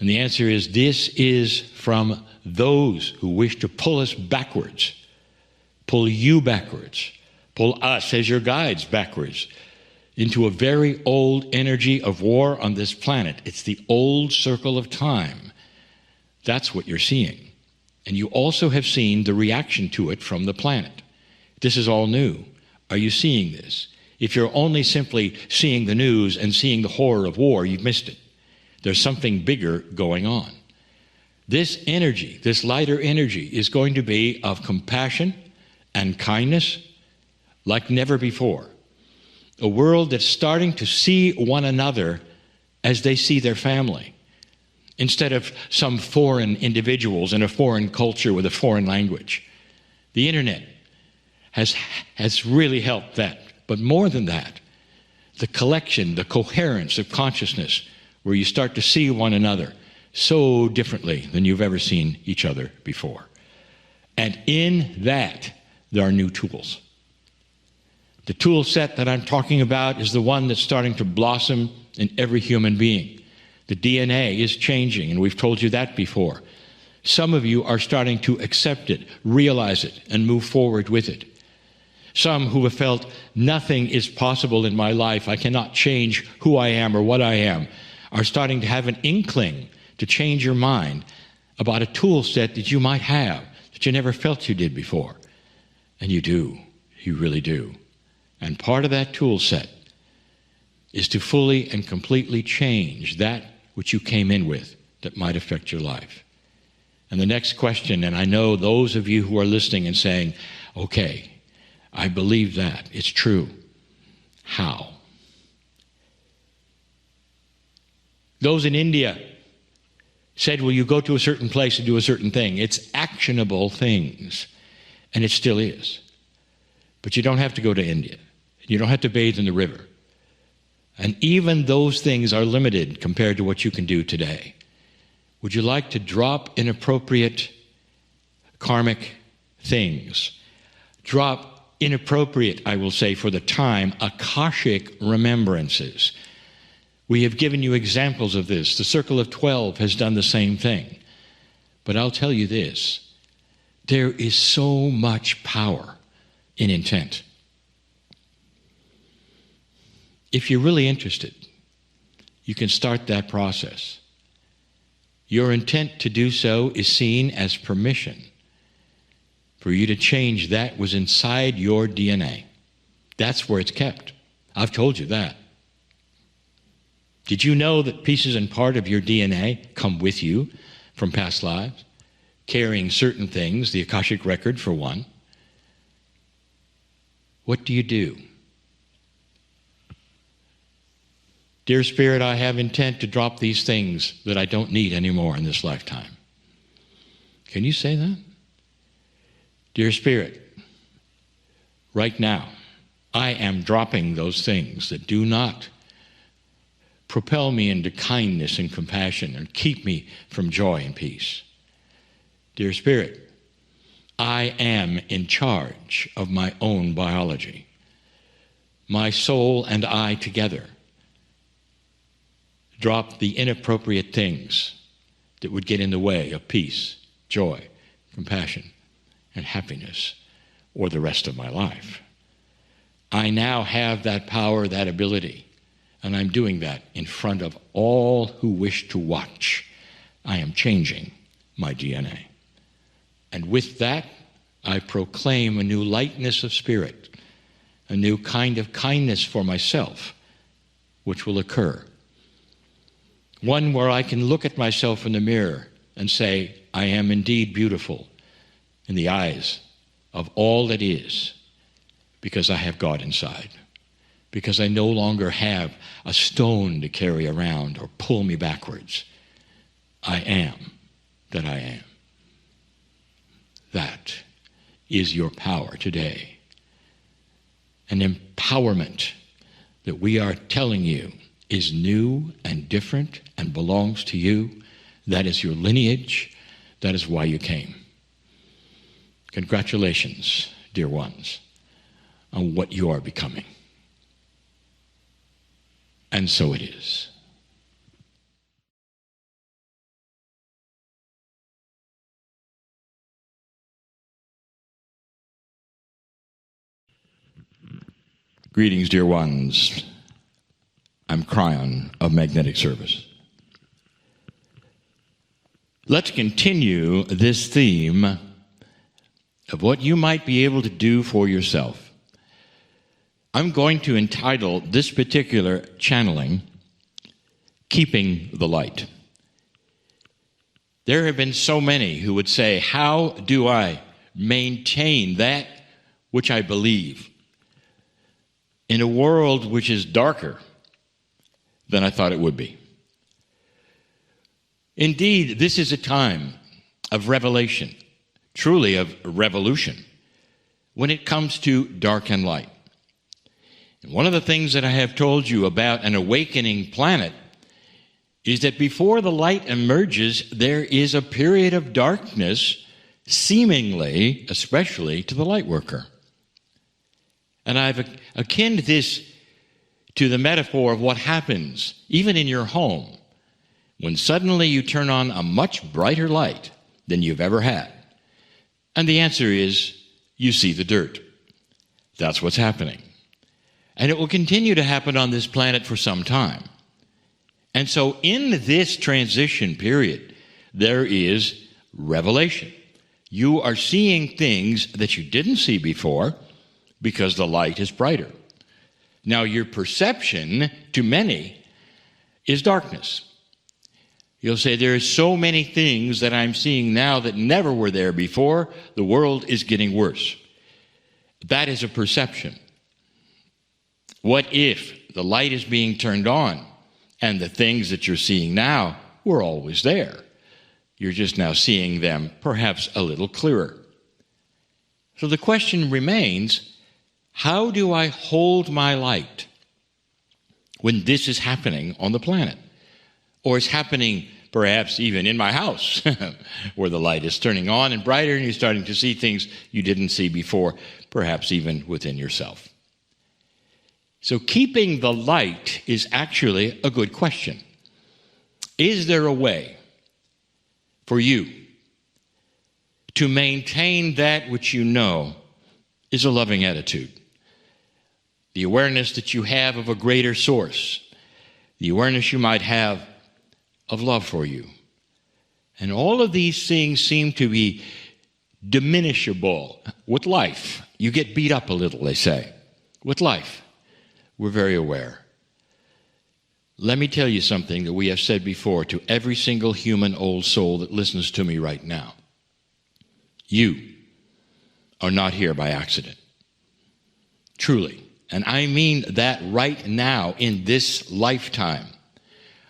And the answer is, this is from those who wish to pull us backwards, pull you backwards, pull us as your guides backwards into a very old energy of war on this planet. It's the old circle of time. That's what you're seeing. And you also have seen the reaction to it from the planet. This is all new. Are you seeing this? If you're only simply seeing the news and seeing the horror of war, you've missed it. There's something bigger going on. This energy, this lighter energy, is going to be of compassion and kindness like never before. A world that's starting to see one another as they see their family, instead of some foreign individuals in a foreign culture with a foreign language. The internet has really helped that. But more than that, the collection, the coherence of consciousness, where you start to see one another so differently than you've ever seen each other before. And in that, there are new tools. The tool set that I'm talking about is the one that's starting to blossom in every human being. The DNA is changing, and we've told you that before. Some of you are starting to accept it, realize it, and move forward with it. Some who have felt nothing is possible in my life, I cannot change who I am or what I am, are starting to have an inkling to change your mind about a tool set that you might have that you never felt you did before. And you do. You really do. And part of that tool set is to fully and completely change that which you came in with that might affect your life. And the next question, and I know those of you who are listening and saying, okay, I believe that. It's true. How? Those in India said, well, you go to a certain place and do a certain thing. It's actionable things, and it still is. But you don't have to go to India. You don't have to bathe in the river. And even those things are limited compared to what you can do today. Would you like to drop inappropriate karmic things? Drop inappropriate, I will say, for the time, Akashic remembrances. We have given you examples of this. The Circle of 12 has done the same thing. But I'll tell you this, there is so much power in intent. If you're really interested, you can start that process. Your intent to do so is seen as permission for you to change that was inside your DNA. That's where it's kept. I've told you that. Did you know that pieces and part of your DNA come with you from past lives, carrying certain things, the Akashic record for one? What do you do? Dear Spirit, I have intent to drop these things that I don't need anymore in this lifetime. Can you say that? Dear Spirit, right now, I am dropping those things that do not propel me into kindness and compassion and keep me from joy and peace. Dear Spirit, I am in charge of my own biology. My soul and I together drop the inappropriate things that would get in the way of peace, joy, compassion, and happiness, or the rest of my life. I now have that power, that ability, and I'm doing that in front of all who wish to watch. I am changing my DNA. And with that, I proclaim a new lightness of spirit, a new kind of kindness for myself, which will occur. One where I can look at myself in the mirror and say, I am indeed beautiful in the eyes of all that is, because I have God inside, because I no longer have a stone to carry around or pull me backwards. I am that I am. That is your power today. An empowerment that we are telling you is new and different and belongs to you. That is your lineage. That is why you came. Congratulations, dear ones, on what you are becoming. And so it is. Greetings, dear ones. I'm Kryon of Magnetic Service. Let's continue this theme of what you might be able to do for yourself. I'm going to entitle this particular channeling, Keeping the Light. There have been so many who would say, how do I maintain that which I believe in a world which is darker than I thought it would be? Indeed, this is a time of revelation, truly of revolution, when it comes to dark and light. And one of the things that I have told you about an awakening planet is that before the light emerges, there is a period of darkness, seemingly, especially to the light worker. And I've akined this to the metaphor of what happens, even in your home, when suddenly you turn on a much brighter light than you've ever had. And the answer is, you see the dirt. That's what's happening. And it will continue to happen on this planet for some time. And so in this transition period, there is revelation. You are seeing things that you didn't see before because the light is brighter. Now, your perception, to many, is darkness. You'll say, there are so many things that I'm seeing now that never were there before. The world is getting worse. That is a perception. What if the light is being turned on and the things that you're seeing now were always there? You're just now seeing them perhaps a little clearer. So the question remains, how do I hold my light when this is happening on the planet? Or it's happening perhaps even in my house, where the light is turning on and brighter and you're starting to see things you didn't see before. perhaps even within yourself. So keeping the light is actually a good question. Is there a way for you to maintain that which you know is a loving attitude? The awareness that you have of a greater source, the awareness you might have of love for you. And all of these things seem to be diminishable with life. You get beat up a little, they say. With life, we're very aware. Let me tell you something that we have said before to every single human old soul that listens to me right now. You are not here by accident. Truly. And I mean that right now in this lifetime.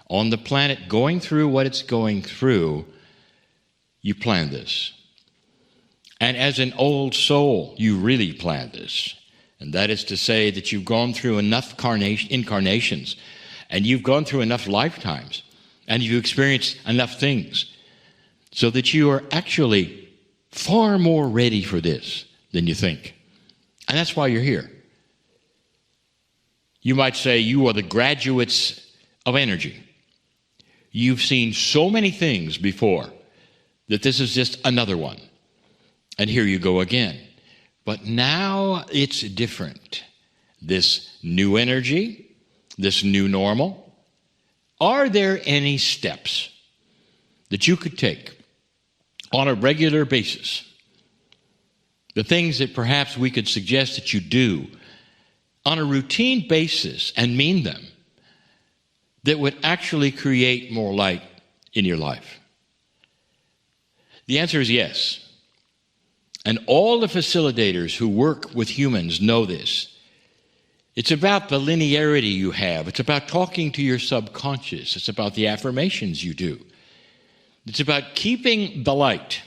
On the planet going through what it's going through, you planned this. And as an old soul, you really planned this. And that is to say that you've gone through enough incarnations, and you've gone through enough lifetimes, and you've experienced enough things, so that you are actually far more ready for this than you think. And that's why you're here. You might say you are the graduates of energy. You've seen so many things before that this is just another one. And here you go again. But now it's different. This new energy, this new normal. Are there any steps that you could take on a regular basis? The things that perhaps we could suggest that you do on a routine basis and mean them, that would actually create more light in your life? The answer is yes. And all the facilitators who work with humans know this. It's about the linearity you have. It's about talking to your subconscious. It's about the affirmations you do. It's about keeping the light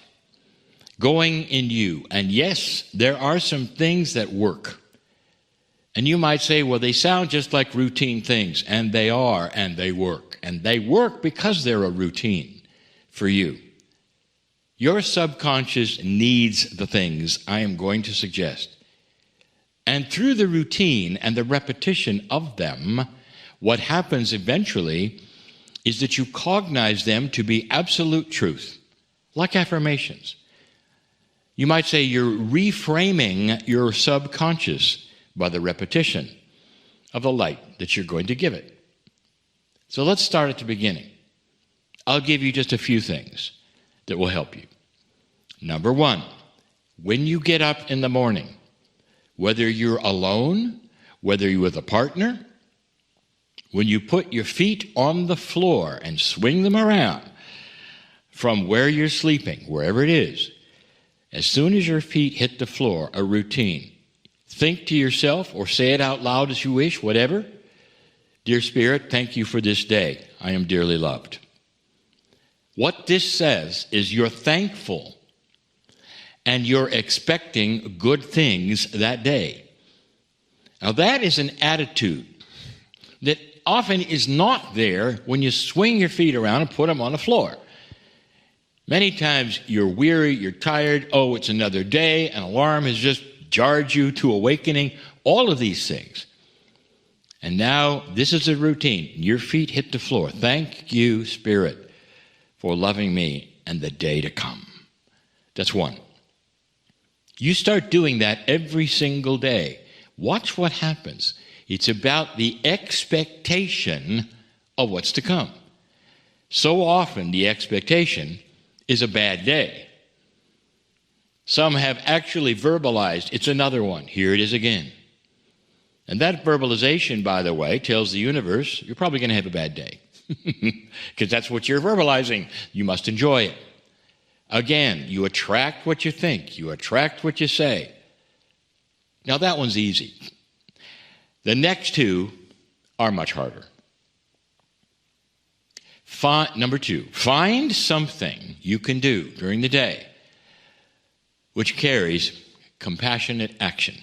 going in you. And yes, there are some things that work. And you might say, well, they sound just like routine things. And they are, and they work. And they work because they're a routine for you. Your subconscious needs the things I am going to suggest. And through the routine and the repetition of them, what happens eventually is that you cognize them to be absolute truth, like affirmations. You might say you're reframing your subconscious by the repetition of the light that you're going to give it. So let's start at the beginning. I'll give you just a few things that will help you. Number one, when you get up in the morning, whether you're alone, whether you're with a partner, when you put your feet on the floor and swing them around from where you're sleeping, wherever it is, as soon as your feet hit the floor, a routine. Think to yourself or say it out loud as you wish, whatever. Dear Spirit, thank you for this day. I am dearly loved. What this says is you're thankful and you're expecting good things that day. Now that is an attitude that often is not there when you swing your feet around and put them on the floor. Many times you're weary, you're tired, oh, it's another day, an alarm has just jarred you to awakening, all of these things. And now this is a routine. Your feet hit the floor. Thank you, Spirit, for loving me and the day to come. That's one. You start doing that every single day. Watch what happens. It's about the expectation of what's to come. So often the expectation is a bad day. Some have actually verbalized, it's another one. Here it is again. And that verbalization, by the way, tells the universe, you're probably going to have a bad day. Because that's what you're verbalizing. You must enjoy it. Again, you attract what you think. You attract what you say. Now that one's easy. The next two are much harder. Number two, find something you can do during the day which carries compassionate action.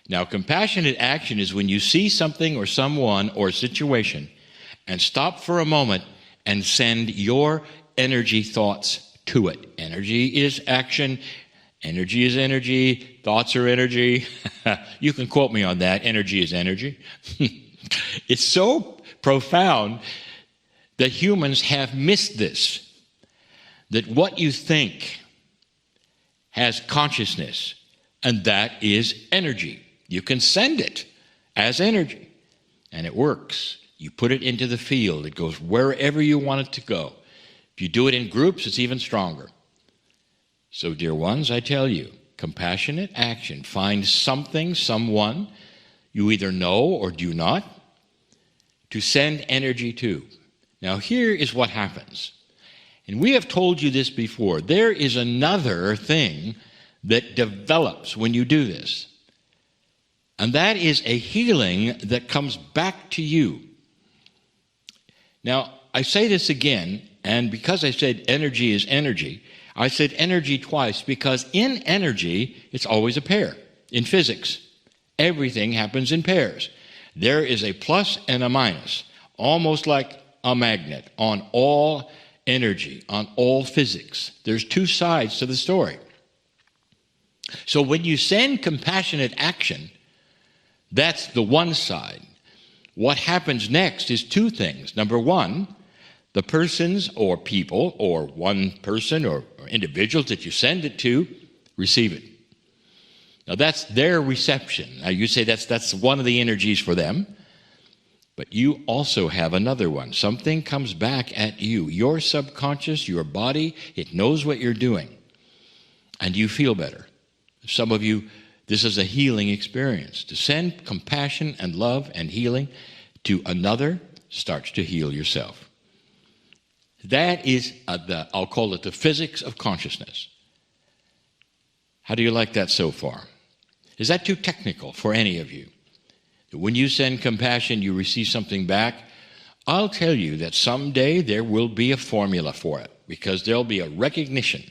Now, compassionate action is when you see something or someone or situation and stop for a moment and send your energy thoughts to it. Energy is action, Energy is energy. Thoughts are energy. You can quote me on that. Energy is energy. It's so profound that humans have missed this, that what you think has consciousness, and that is energy. You can send it as energy, and it works. You put it into the field. It goes wherever you want it to go. If you do it in groups, it's even stronger. So, dear ones, I tell you, compassionate action. Find something, someone you either know or do not to send energy to. Now, here is what happens. And we have told you this before. There is another thing that develops when you do this. And that is a healing that comes back to you. Now, I say this again, and because I said energy is energy, I said energy twice because in energy, it's always a pair. In physics, everything happens in pairs. There is a plus and a minus, almost like a magnet on all energy, on all physics. There's two sides to the story. So when you send compassionate action, that's the one side. What happens next is two things. Number one, the persons or people or one person or individuals that you send it to receive it. Now that's their reception. Now you say that's one of the energies for them. But you also have another one. Something comes back at you. Your subconscious, your body, it knows what you're doing. And you feel better. Some of you, this is a healing experience. To send compassion and love and healing to another starts to heal yourself. That is, I'll call it the physics of consciousness. How do you like that so far? Is that too technical for any of you? When you send compassion, you receive something back. I'll tell you that someday there will be a formula for it because there'll be a recognition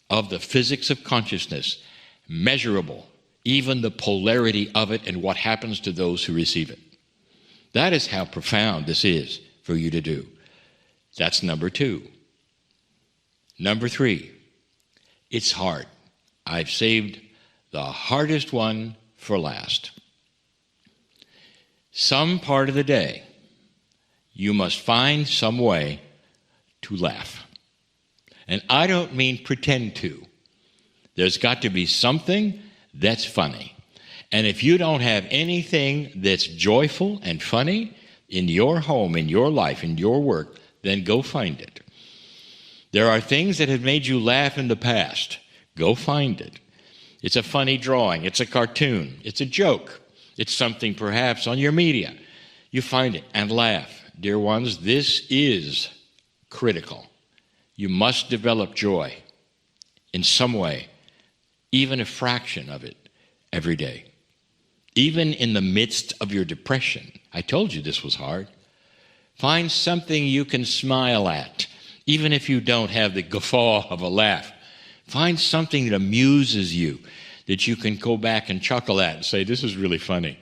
of the physics of consciousness, measurable, even the polarity of it and what happens to those who receive it. That is how profound this is for you to do. That's number two. Number three, it's hard. I've saved the hardest one for last. Some part of the day, you must find some way to laugh. And I don't mean pretend to. There's got to be something that's funny. And if you don't have anything that's joyful and funny in your home, in your life, in your work, then go find it. There are things that have made you laugh in the past. Go find it. It's a funny drawing. It's a cartoon. It's a joke. It's something perhaps on your media. You find it and laugh. Dear ones, this is critical. You must develop joy in some way, even a fraction of it every day. Even in the midst of your depression. I told you this was hard. Find something you can smile at, even if you don't have the guffaw of a laugh. Find something that amuses you, that you can go back and chuckle at and say, this is really funny.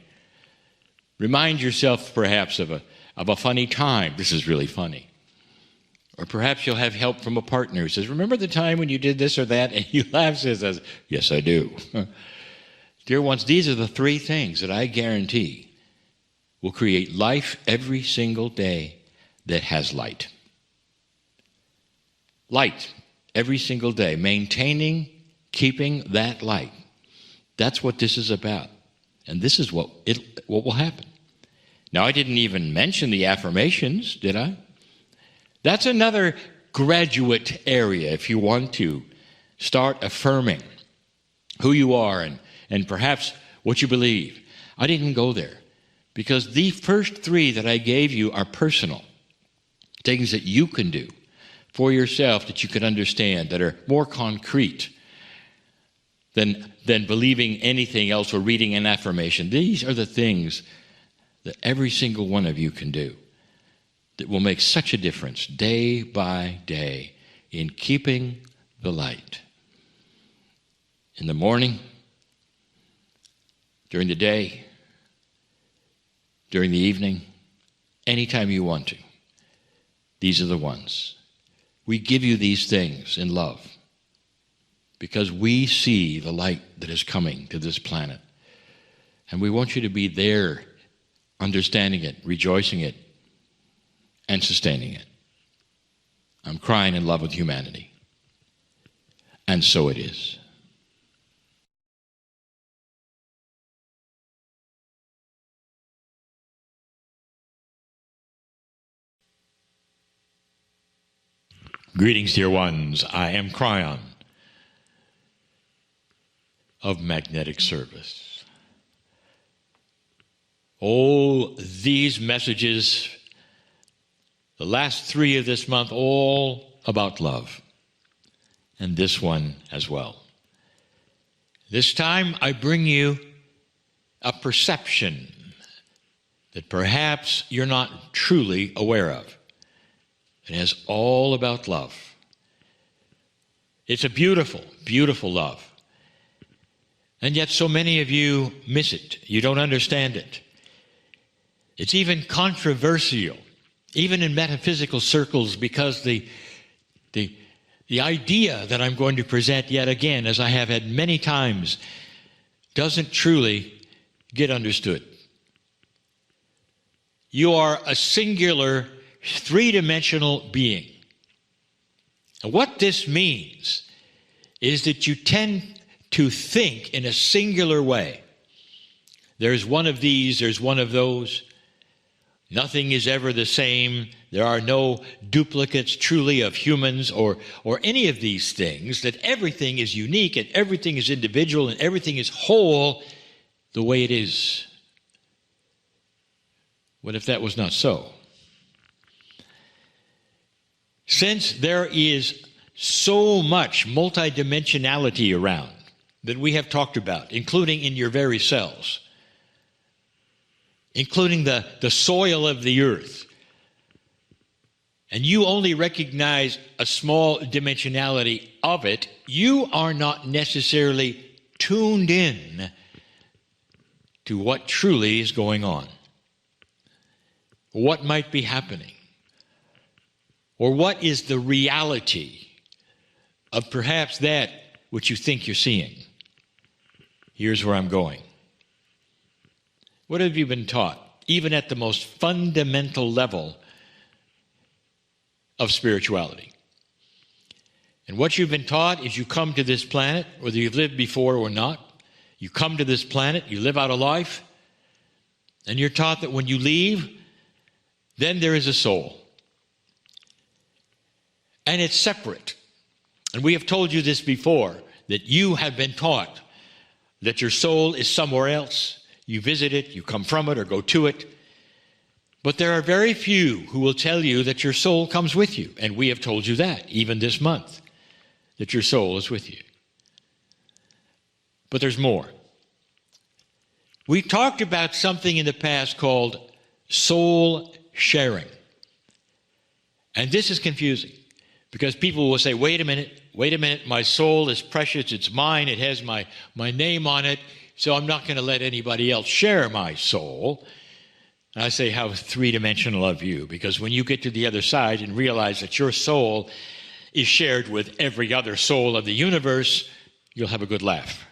Remind yourself perhaps of a funny time. This is really funny. Or perhaps you'll have help from a partner who says, remember the time when you did this or that? And you laugh and says, yes, I do. Dear ones, these are the three things that I guarantee will create life every single day that has light. Light every single day, maintaining, keeping that light. That's what this is about. And this is what will happen. Now, I didn't even mention the affirmations, did I? That's another graduate area if you want to start affirming who you are and perhaps what you believe. I didn't go there because the first three that I gave you are personal, things that you can do for yourself that you can understand, that are more concrete than believing anything else or reading an affirmation. These are the things that every single one of you can do that will make such a difference day by day in keeping the light. In the morning, during the day, during the evening, anytime you want to. These are the ones. We give you these things in love. because we see the light that is coming to this planet. And we want you to be there, understanding it, rejoicing it, and sustaining it. I'm crying in love with humanity. And so it is. Greetings, dear ones. I am Kryon of Magnetic Service. All these messages, the last 3 of this month, all about love. And this one as well. This time I bring you a perception that perhaps you're not truly aware of. It is all about love. It's a beautiful, beautiful love. And yet so many of you miss it. You don't understand it. It's even controversial, even in metaphysical circles, because the idea that I'm going to present yet again, as I have had many times, doesn't truly get understood. You are a singular, 3-dimensional being. And what this means is that you tend to think in a singular way. There's one of these, there's one of those. Nothing is ever the same. There are no duplicates truly of humans or any of these things, that everything is unique and everything is individual and everything is whole the way it is. What if that was not so? Since there is so much multidimensionality around that we have talked about, including in your very cells, including the soil of the earth, and you only recognize a small dimensionality of it, you are not necessarily tuned in to what truly is going on, what might be happening, or what is the reality of perhaps that which you think you're seeing. Here's where I'm going. What have you been taught, even at the most fundamental level of spirituality? And what you've been taught is you come to this planet, whether you've lived before or not, you come to this planet, you live out a life, and you're taught that when you leave, then there is a soul. And it's separate. And we have told you this before, that you have been taught that your soul is somewhere else. You visit it, you come from it or go to it. But there are very few who will tell you that your soul comes with you. And we have told you that, even this month, that your soul is with you. But there's more. We talked about something in the past called soul sharing. And this is confusing, because people will say, wait a minute, my soul is precious, it's mine, it has my name on it, so I'm not going to let anybody else share my soul. And I say, how 3-dimensional of you, because when you get to the other side and realize that your soul is shared with every other soul of the universe, you'll have a good laugh.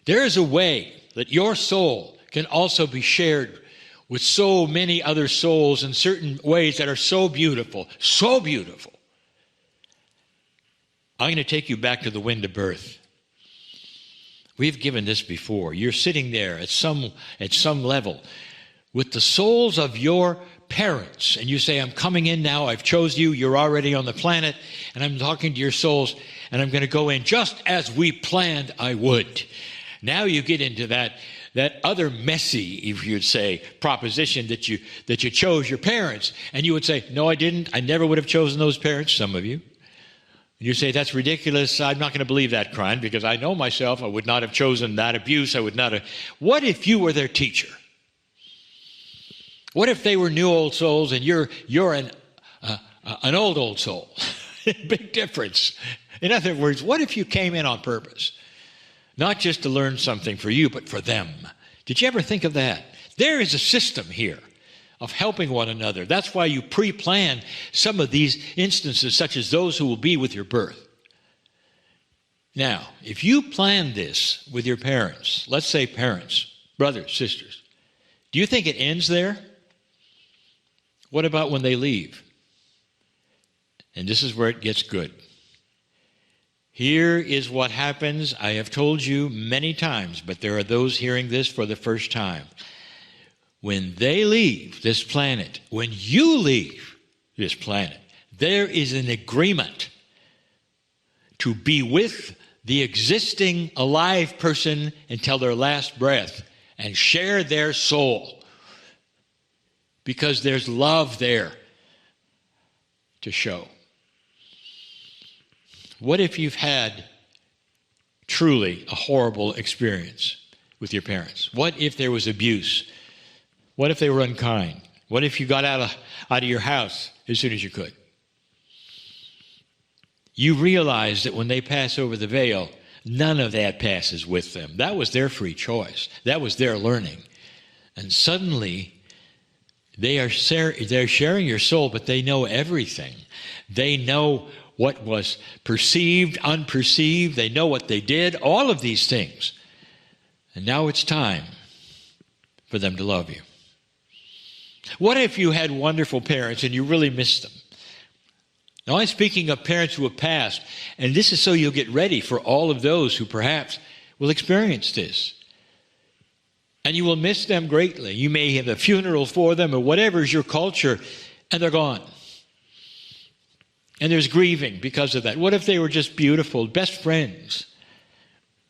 There is a way that your soul can also be shared with so many other souls in certain ways that are so beautiful, so beautiful. I'm going to take you back to the wind of birth. We've given this before. You're sitting there at some level with the souls of your parents, and you say, I'm coming in now, I've chose you, you're already on the planet, and I'm talking to your souls, and I'm going to go in just as we planned I would. Now you get into that other messy, if you'd say, proposition that you chose your parents, and you would say, no, I didn't. I never would have chosen those parents, some of you. And you say, that's ridiculous. I'm not going to believe that, Kryon, because I know myself. I would not have chosen that abuse. I would not have. What if you were their teacher? What if they were new old souls and you're an old soul? Big difference. In other words, what if you came in on purpose? Not just to learn something for you, but for them. Did you ever think of that? There is a system here of helping one another. That's why you pre-plan some of these instances, such as those who will be with your birth. Now, if you plan this with your parents, let's say parents, brothers, sisters, do you think it ends there? What about when they leave? And this is where it gets good. Here is what happens. I have told you many times, but there are those hearing this for the first time. When they leave this planet, when you leave this planet, there is an agreement to be with the existing alive person until their last breath and share their soul, because there's love there to show. What if you've had truly a horrible experience with your parents? What if there was abuse? What if they were unkind? What if you got out of your house as soon as you could? You realize that when they pass over the veil, none of that passes with them. That was their free choice. That was their learning. And suddenly, they're sharing your soul, but they know everything. They know what was perceived, unperceived. They know what they did, all of these things. And now it's time for them to love you. What if you had wonderful parents and you really missed them? Now, I'm speaking of parents who have passed, and this is so you'll get ready for all of those who perhaps will experience this. And you will miss them greatly. You may have a funeral for them or whatever is your culture, and they're gone. And there's grieving because of that. What if they were just beautiful, best friends?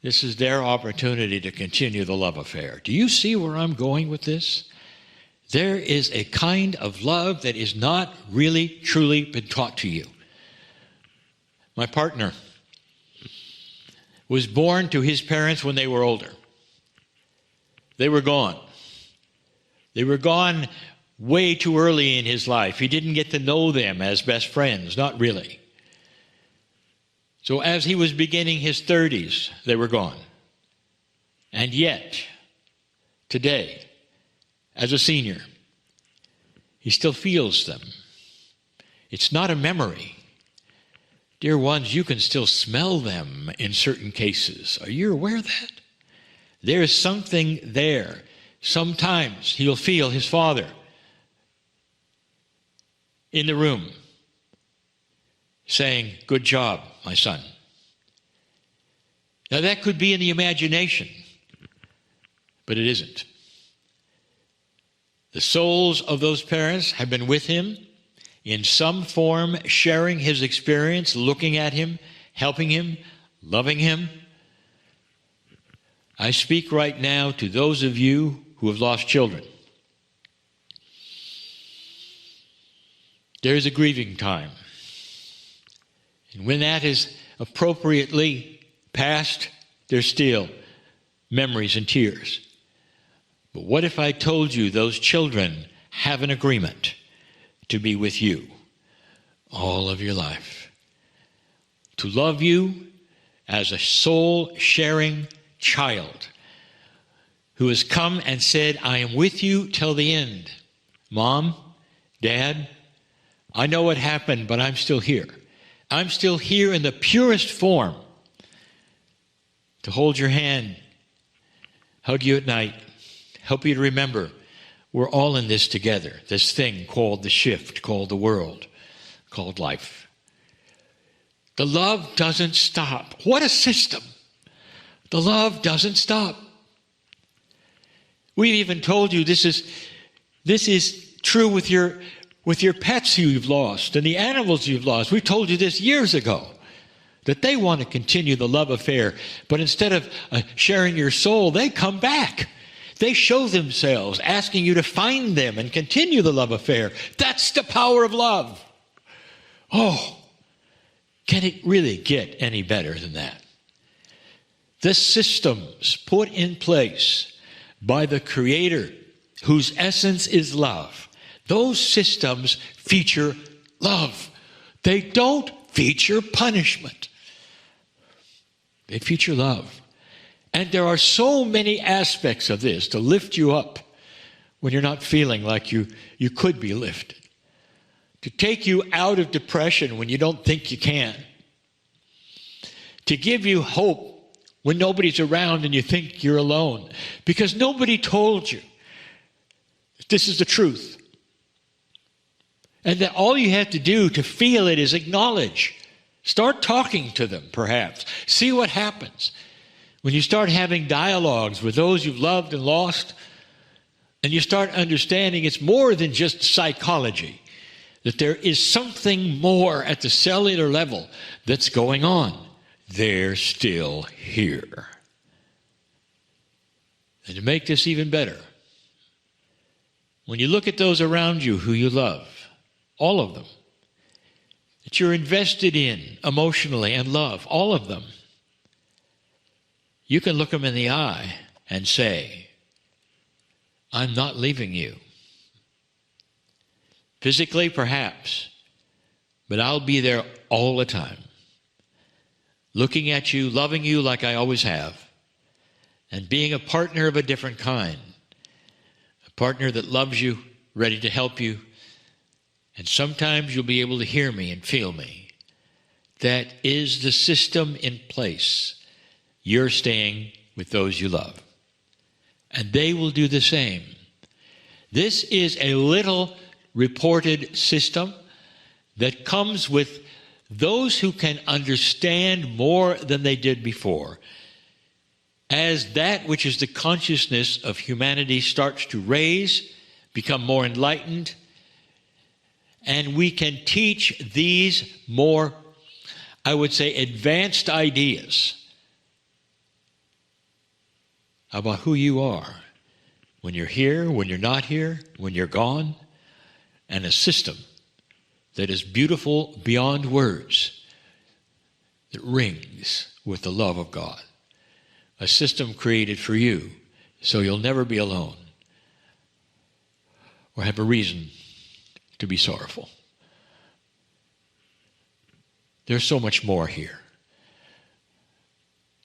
This is their opportunity to continue the love affair. Do you see where I'm going with this? There is a kind of love that is not really, truly been taught to you. My partner was born to his parents when they were older. They were gone. They were gone way too early in his life. He didn't get to know them as best friends, not really. So as he was beginning his 30s, they were gone. And yet, today, as a senior, he still feels them. It's not a memory. Dear ones, you can still smell them in certain cases. Are you aware of that? There is something there. Sometimes he'll feel his father in the room saying, "Good job, my son." Now that could be in the imagination, but it isn't. The souls of those parents have been with him in some form, sharing his experience, looking at him, helping him, loving him. I speak right now to those of you who have lost children. There is a grieving time. And when that is appropriately past, there's still memories and tears. But what if I told you those children have an agreement to be with you all of your life? To love you as a soul-sharing child who has come and said, "I am with you till the end. Mom, Dad, I know what happened, but I'm still here. I'm still here in the purest form to hold your hand, hug you at night, help you to remember we're all in this together, this thing called the shift, called the world, called life." The love doesn't stop. What a system. The love doesn't stop. We've even told you this is true with your pets who you've lost and the animals you've lost. We told you this years ago, that they want to continue the love affair, but instead of sharing your soul, they come back. They show themselves, asking you to find them and continue the love affair. That's the power of love. Oh, can it really get any better than that? The systems put in place by the Creator, whose essence is love, those systems feature love. They don't feature punishment. They feature love. And there are so many aspects of this to lift you up when you're not feeling like you could be lifted. To take you out of depression when you don't think you can. to give you hope when nobody's around and you think you're alone, because nobody told you this is the truth. And that all you have to do to feel it is acknowledge. Start talking to them, perhaps. See what happens. When you start having dialogues with those you've loved and lost, and you start understanding it's more than just psychology, that there is something more at the cellular level that's going on. They're still here. And to make this even better, when you look at those around you who you love, all of them, that you're invested in emotionally and love, all of them, you can look them in the eye and say, I'm not leaving you. Physically, perhaps, but I'll be there all the time, looking at you, loving you like I always have, and being a partner of a different kind, a partner that loves you, ready to help you, and sometimes you'll be able to hear me and feel me. That is the system in place. You're staying with those you love, and they will do the same. This is a little reported system that comes with those who can understand more than they did before. As that which is the consciousness of humanity starts to raise, become more enlightened, and we can teach these more, I would say, advanced ideas about who you are when you're here, when you're not here, when you're gone, and a system that is beautiful beyond words, that rings with the love of God. A system created for you so you'll never be alone or have a reason to be sorrowful. There's so much more here.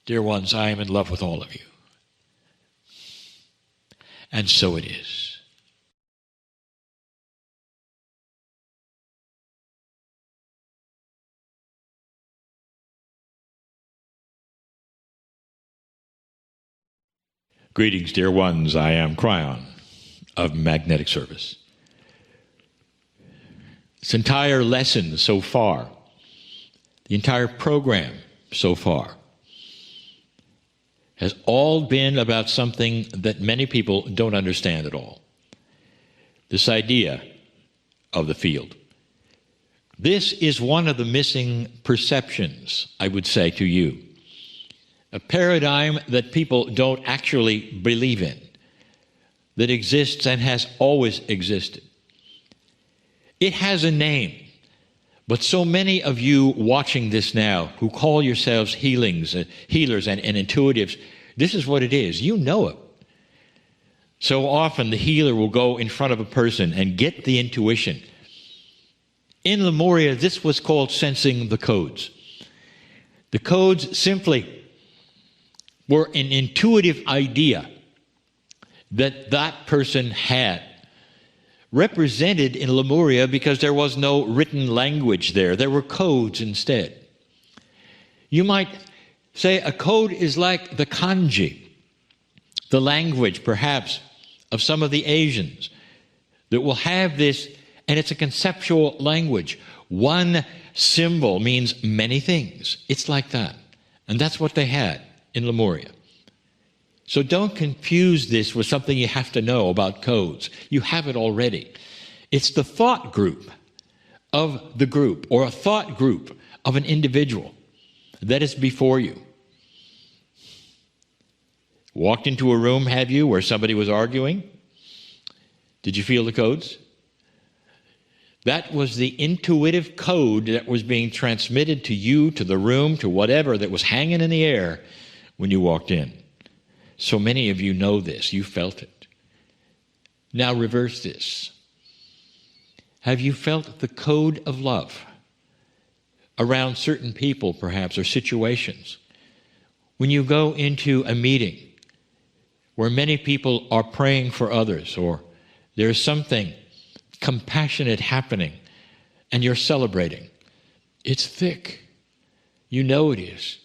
Dear ones, I am in love with all of you. And so it is. Greetings, dear ones. I am Kryon of Magnetic Service. This entire lesson so far, the entire program so far, has all been about something that many people don't understand at all. This idea of the field. This is one of the missing perceptions, I would say to you. A paradigm that people don't actually believe in, that exists and has always existed. It has a name, but so many of you watching this now who call yourselves healers and intuitives, this is what it is. You know it. So often the healer will go in front of a person and get the intuition. In Lemuria, this was called sensing the codes. The codes simply were an intuitive idea that that person had, represented in Lemuria because there was no written language there. There were codes instead. You might say a code is like the kanji, the language perhaps of some of the Asians that will have this, and it's a conceptual language. One symbol means many things. It's like that. And that's what they had in Lemuria. So don't confuse this with something you have to know about codes. You have it already. It's the thought group of the group, or a thought group of an individual that is before you. Walked into a room, have you, where somebody was arguing? Did you feel the codes? That was the intuitive code that was being transmitted to you, to the room, to whatever that was hanging in the air when you walked in. So many of you know this. You felt it. Now reverse this. Have you felt the code of love around certain people, perhaps, or situations? When you go into a meeting where many people are praying for others, or there's something compassionate happening, and you're celebrating. It's thick. You know it is.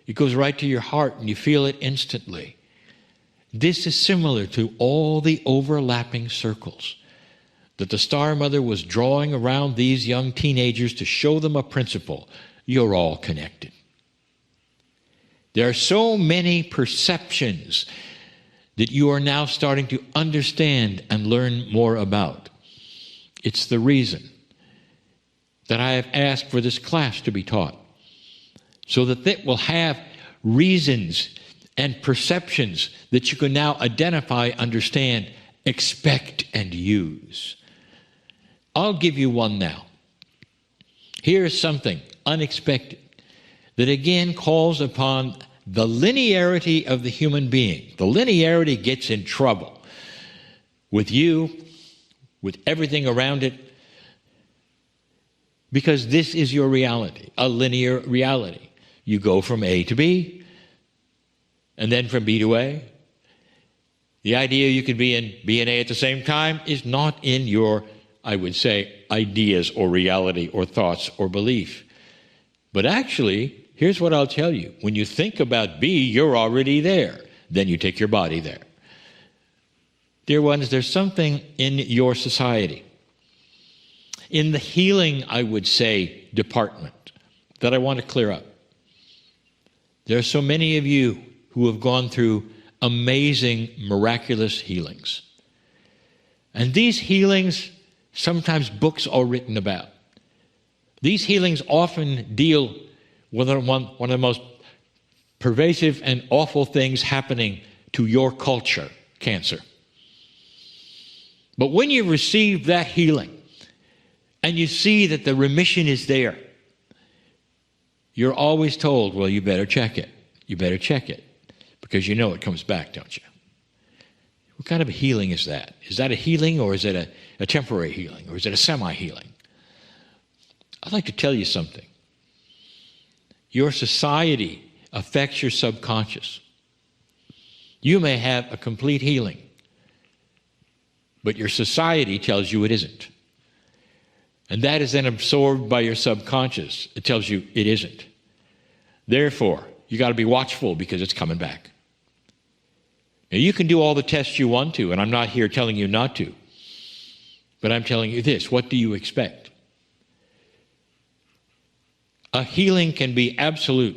It goes right to your heart and you feel it instantly. This is similar to all the overlapping circles that the Star Mother was drawing around these young teenagers to show them a principle. You're all connected. There are so many perceptions that you are now starting to understand and learn more about. It's the reason that I have asked for this class to be taught, so that it will have reasons and perceptions that you can now identify, understand, expect, and use. I'll give you one now. Here's something unexpected that again calls upon the linearity of the human being. The linearity gets in trouble with you, with everything around it, because this is your reality, a linear reality. You go from A to B, and then from B to A. The idea you could be in B and A at the same time is not in your, I would say, ideas or reality or thoughts or belief. But actually, here's what I'll tell you. When you think about B, you're already there. Then you take your body there. Dear ones, there's something in your society, in the healing, I would say, department, that I want to clear up. There are so many of you who have gone through amazing, miraculous healings. And these healings, sometimes books are written about. These healings often deal with one of the most pervasive and awful things happening to your culture, cancer. But when you receive that healing and you see that the remission is there, you're always told, well, you better check it. You better check it. Because you know it comes back, don't you? What kind of a healing is that? Is that a healing, or is it a temporary healing, or is it a semi-healing? I'd like to tell you something. Your society affects your subconscious. You may have a complete healing, but your society tells you it isn't. And that is then absorbed by your subconscious. It tells you it isn't. Therefore, you got to be watchful because it's coming back. Now, you can do all the tests you want to, and I'm not here telling you not to. But I'm telling you this, what do you expect? A healing can be absolute,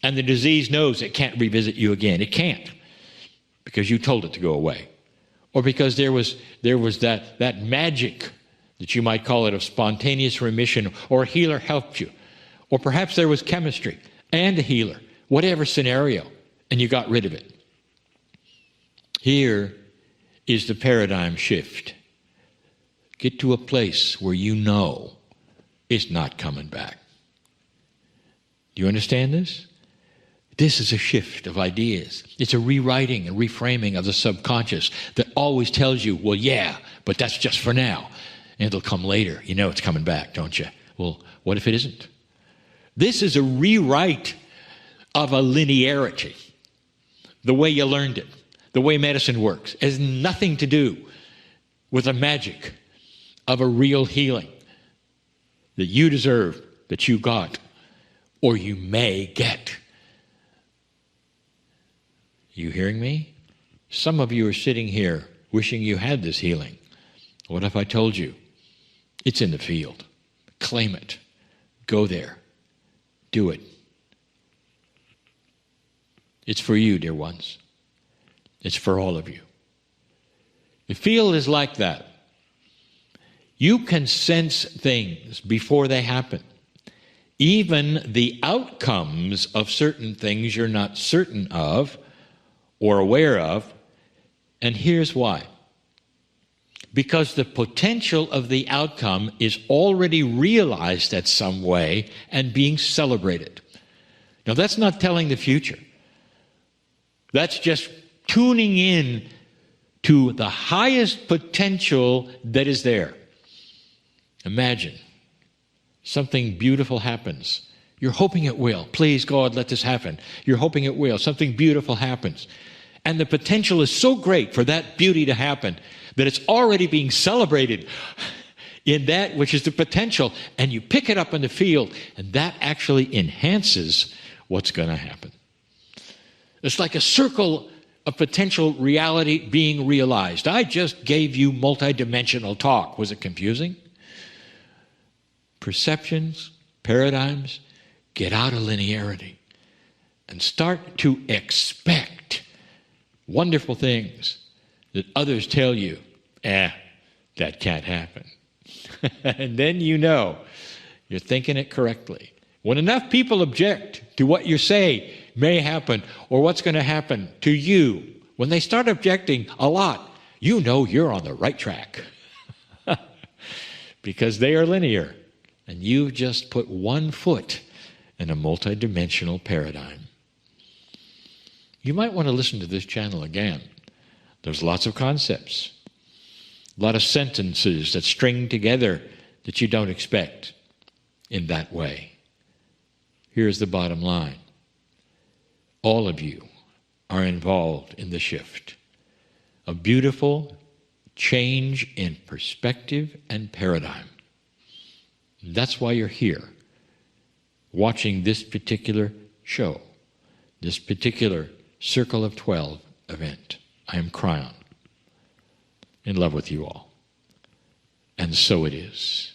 and the disease knows it can't revisit you again. It can't, because you told it to go away. Or because there was that magic, that you might call it, of spontaneous remission, or a healer helped you. Or perhaps there was chemistry and a healer, whatever scenario, and you got rid of it. Here is the paradigm shift. Get to a place where you know it's not coming back. Do you understand this? This is a shift of ideas. It's a rewriting and reframing of the subconscious that always tells you, well, yeah, but that's just for now. And it'll come later. You know it's coming back, don't you? Well, what if it isn't? This is a rewrite of a linearity. The way you learned it, the way medicine works, has nothing to do with the magic of a real healing that you deserve, that you got, or you may get. You hearing me? Some of you are sitting here wishing you had this healing. What if I told you? It's in the field. Claim it. Go there. Do it. It's for you, dear ones. It's for all of you. The field is like that. You can sense things before they happen. Even the outcomes of certain things you're not certain of or aware of. And here's why. Because the potential of the outcome is already realized at some way and being celebrated. Now, that's not telling the future. That's just tuning in to the highest potential that is there. Imagine something beautiful happens. You're hoping it will. Please, God, let this happen. You're hoping it will. Something beautiful happens. And the potential is so great for that beauty to happen that it's already being celebrated in that which is the potential. And you pick it up in the field, and that actually enhances what's going to happen. It's like a circle of potential reality being realized. I just gave you multidimensional talk. Was it confusing? Perceptions, paradigms, get out of linearity and start to expect wonderful things that others tell you, that can't happen. And then you know you're thinking it correctly. When enough people object to what you say may happen or what's going to happen to you, when they start objecting a lot, you know you're on the right track. Because they are linear, and you've just put one foot in a multidimensional paradigm. You might want to listen to this channel again. There's lots of concepts, a lot of sentences that string together that you don't expect in that way. Here's the bottom line. All of you are involved in the shift. A beautiful change in perspective and paradigm. That's why you're here, watching this particular show, this particular Circle of 12 event. I am Kryon, in love with you all. And so it is.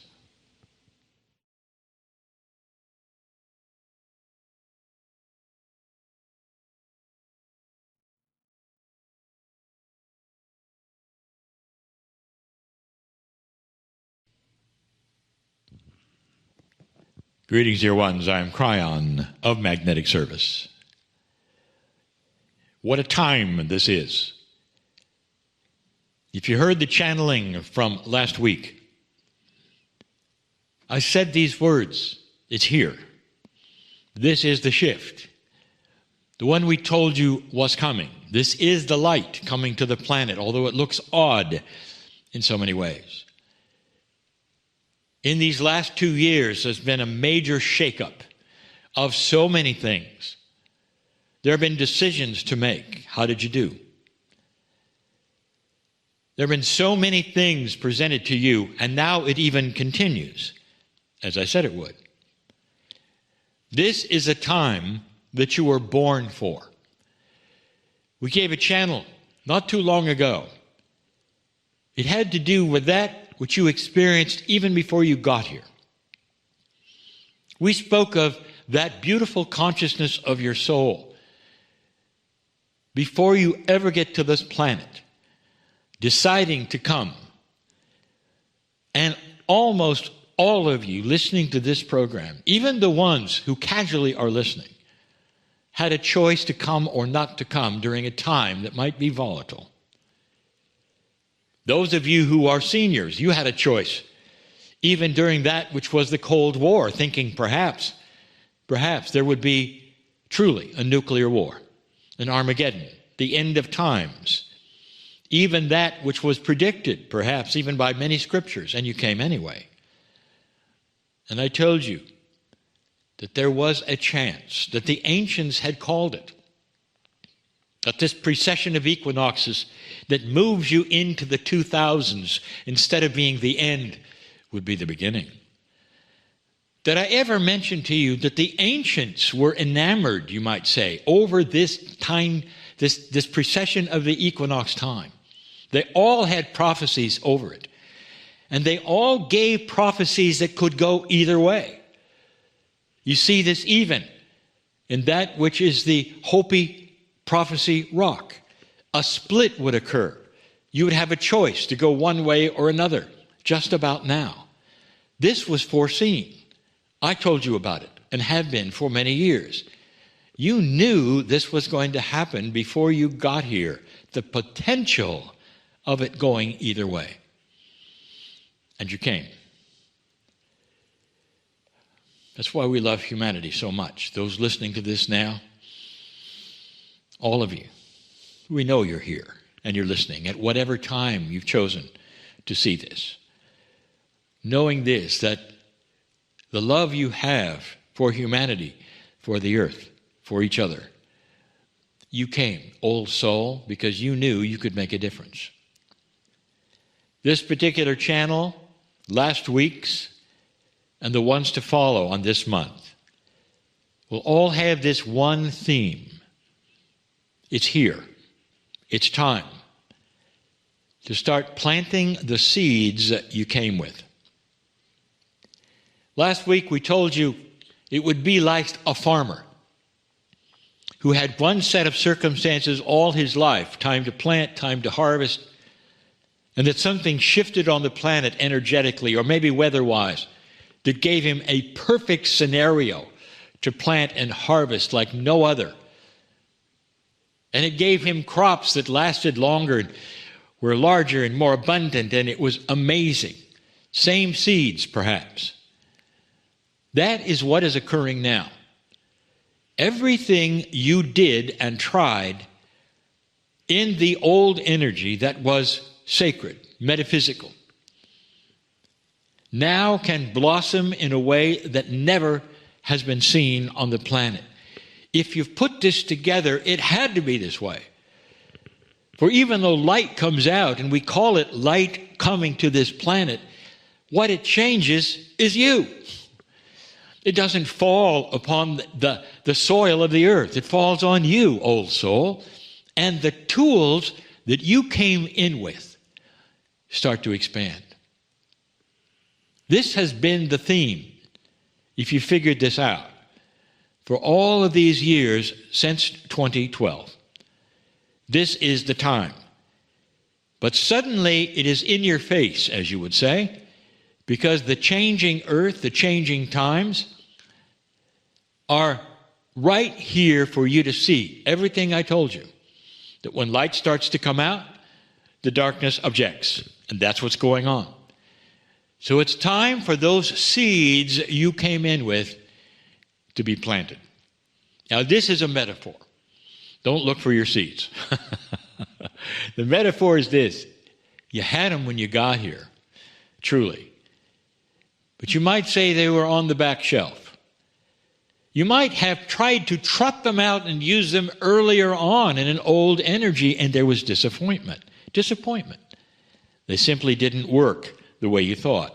Greetings, dear ones. I am Kryon of Magnetic Service. What a time this is. If you heard the channeling from last week, I said these words. It's here. This is the shift. The one we told you was coming. This is the light coming to the planet, although it looks odd in so many ways. In these last 2 years, there's been a major shakeup of so many things. There have been decisions to make. How did you do? There have been so many things presented to you, and now it even continues, as I said it would. This is a time that you were born for. We gave a channel not too long ago. It had to do with that which you experienced even before you got here. We spoke of that beautiful consciousness of your soul before you ever get to this planet, deciding to come. And almost all of you listening to this program, even the ones who casually are listening, had a choice to come or not to come during a time that might be volatile. Those of you who are seniors, you had a choice, even during that which was the Cold War, thinking perhaps there would be truly a nuclear war, an Armageddon, the end of times, even that which was predicted, perhaps even by many scriptures, and you came anyway. And I told you that there was a chance, that the ancients had called it, that this precession of equinoxes that moves you into the 2000s instead of being the end would be the beginning. Did I ever mention to you that the ancients were enamored, you might say, over this time, this precession of the equinox time? They all had prophecies over it. And they all gave prophecies that could go either way. You see this even in that which is the Hopi prophecy rock. A split would occur. You would have a choice to go one way or another, just about now. This was foreseen. I told you about it, and have been for many years. You knew this was going to happen before you got here, the potential of it going either way. And you came. That's why we love humanity so much. Those listening to this now, all of you, we know you're here and you're listening at whatever time you've chosen to see this. Knowing this, that the love you have for humanity, for the earth, for each other, you came, old soul, because you knew you could make a difference. This particular channel, last week's, and the ones to follow on this month, will all have this one theme. It's here. It's time to start planting the seeds that you came with. Last week we told you it would be like a farmer who had one set of circumstances all his life, time to plant, time to harvest, and that something shifted on the planet energetically or maybe weather-wise that gave him a perfect scenario to plant and harvest like no other. And it gave him crops that lasted longer and were larger and more abundant, and it was amazing. Same seeds, perhaps. That is what is occurring now. Everything you did and tried in the old energy that was sacred, metaphysical, now can blossom in a way that never has been seen on the planet. If you've put this together, it had to be this way. For even though light comes out, and we call it light coming to this planet, what it changes is you. It doesn't fall upon the soil of the earth. It falls on you, old soul. And the tools that you came in with start to expand. This has been the theme, if you figured this out, for all of these years since 2012. This is the time. But suddenly it is in your face, as you would say, because the changing earth, the changing times are right here for you to see. Everything I told you, that when light starts to come out, the darkness objects. And that's what's going on. So it's time for those seeds you came in with to be planted. Now, this is a metaphor. Don't look for your seeds. The metaphor is this. You had them when you got here, truly. But you might say they were on the back shelf. You might have tried to trot them out and use them earlier on in an old energy, and there was disappointment. Disappointment. They simply didn't work the way you thought.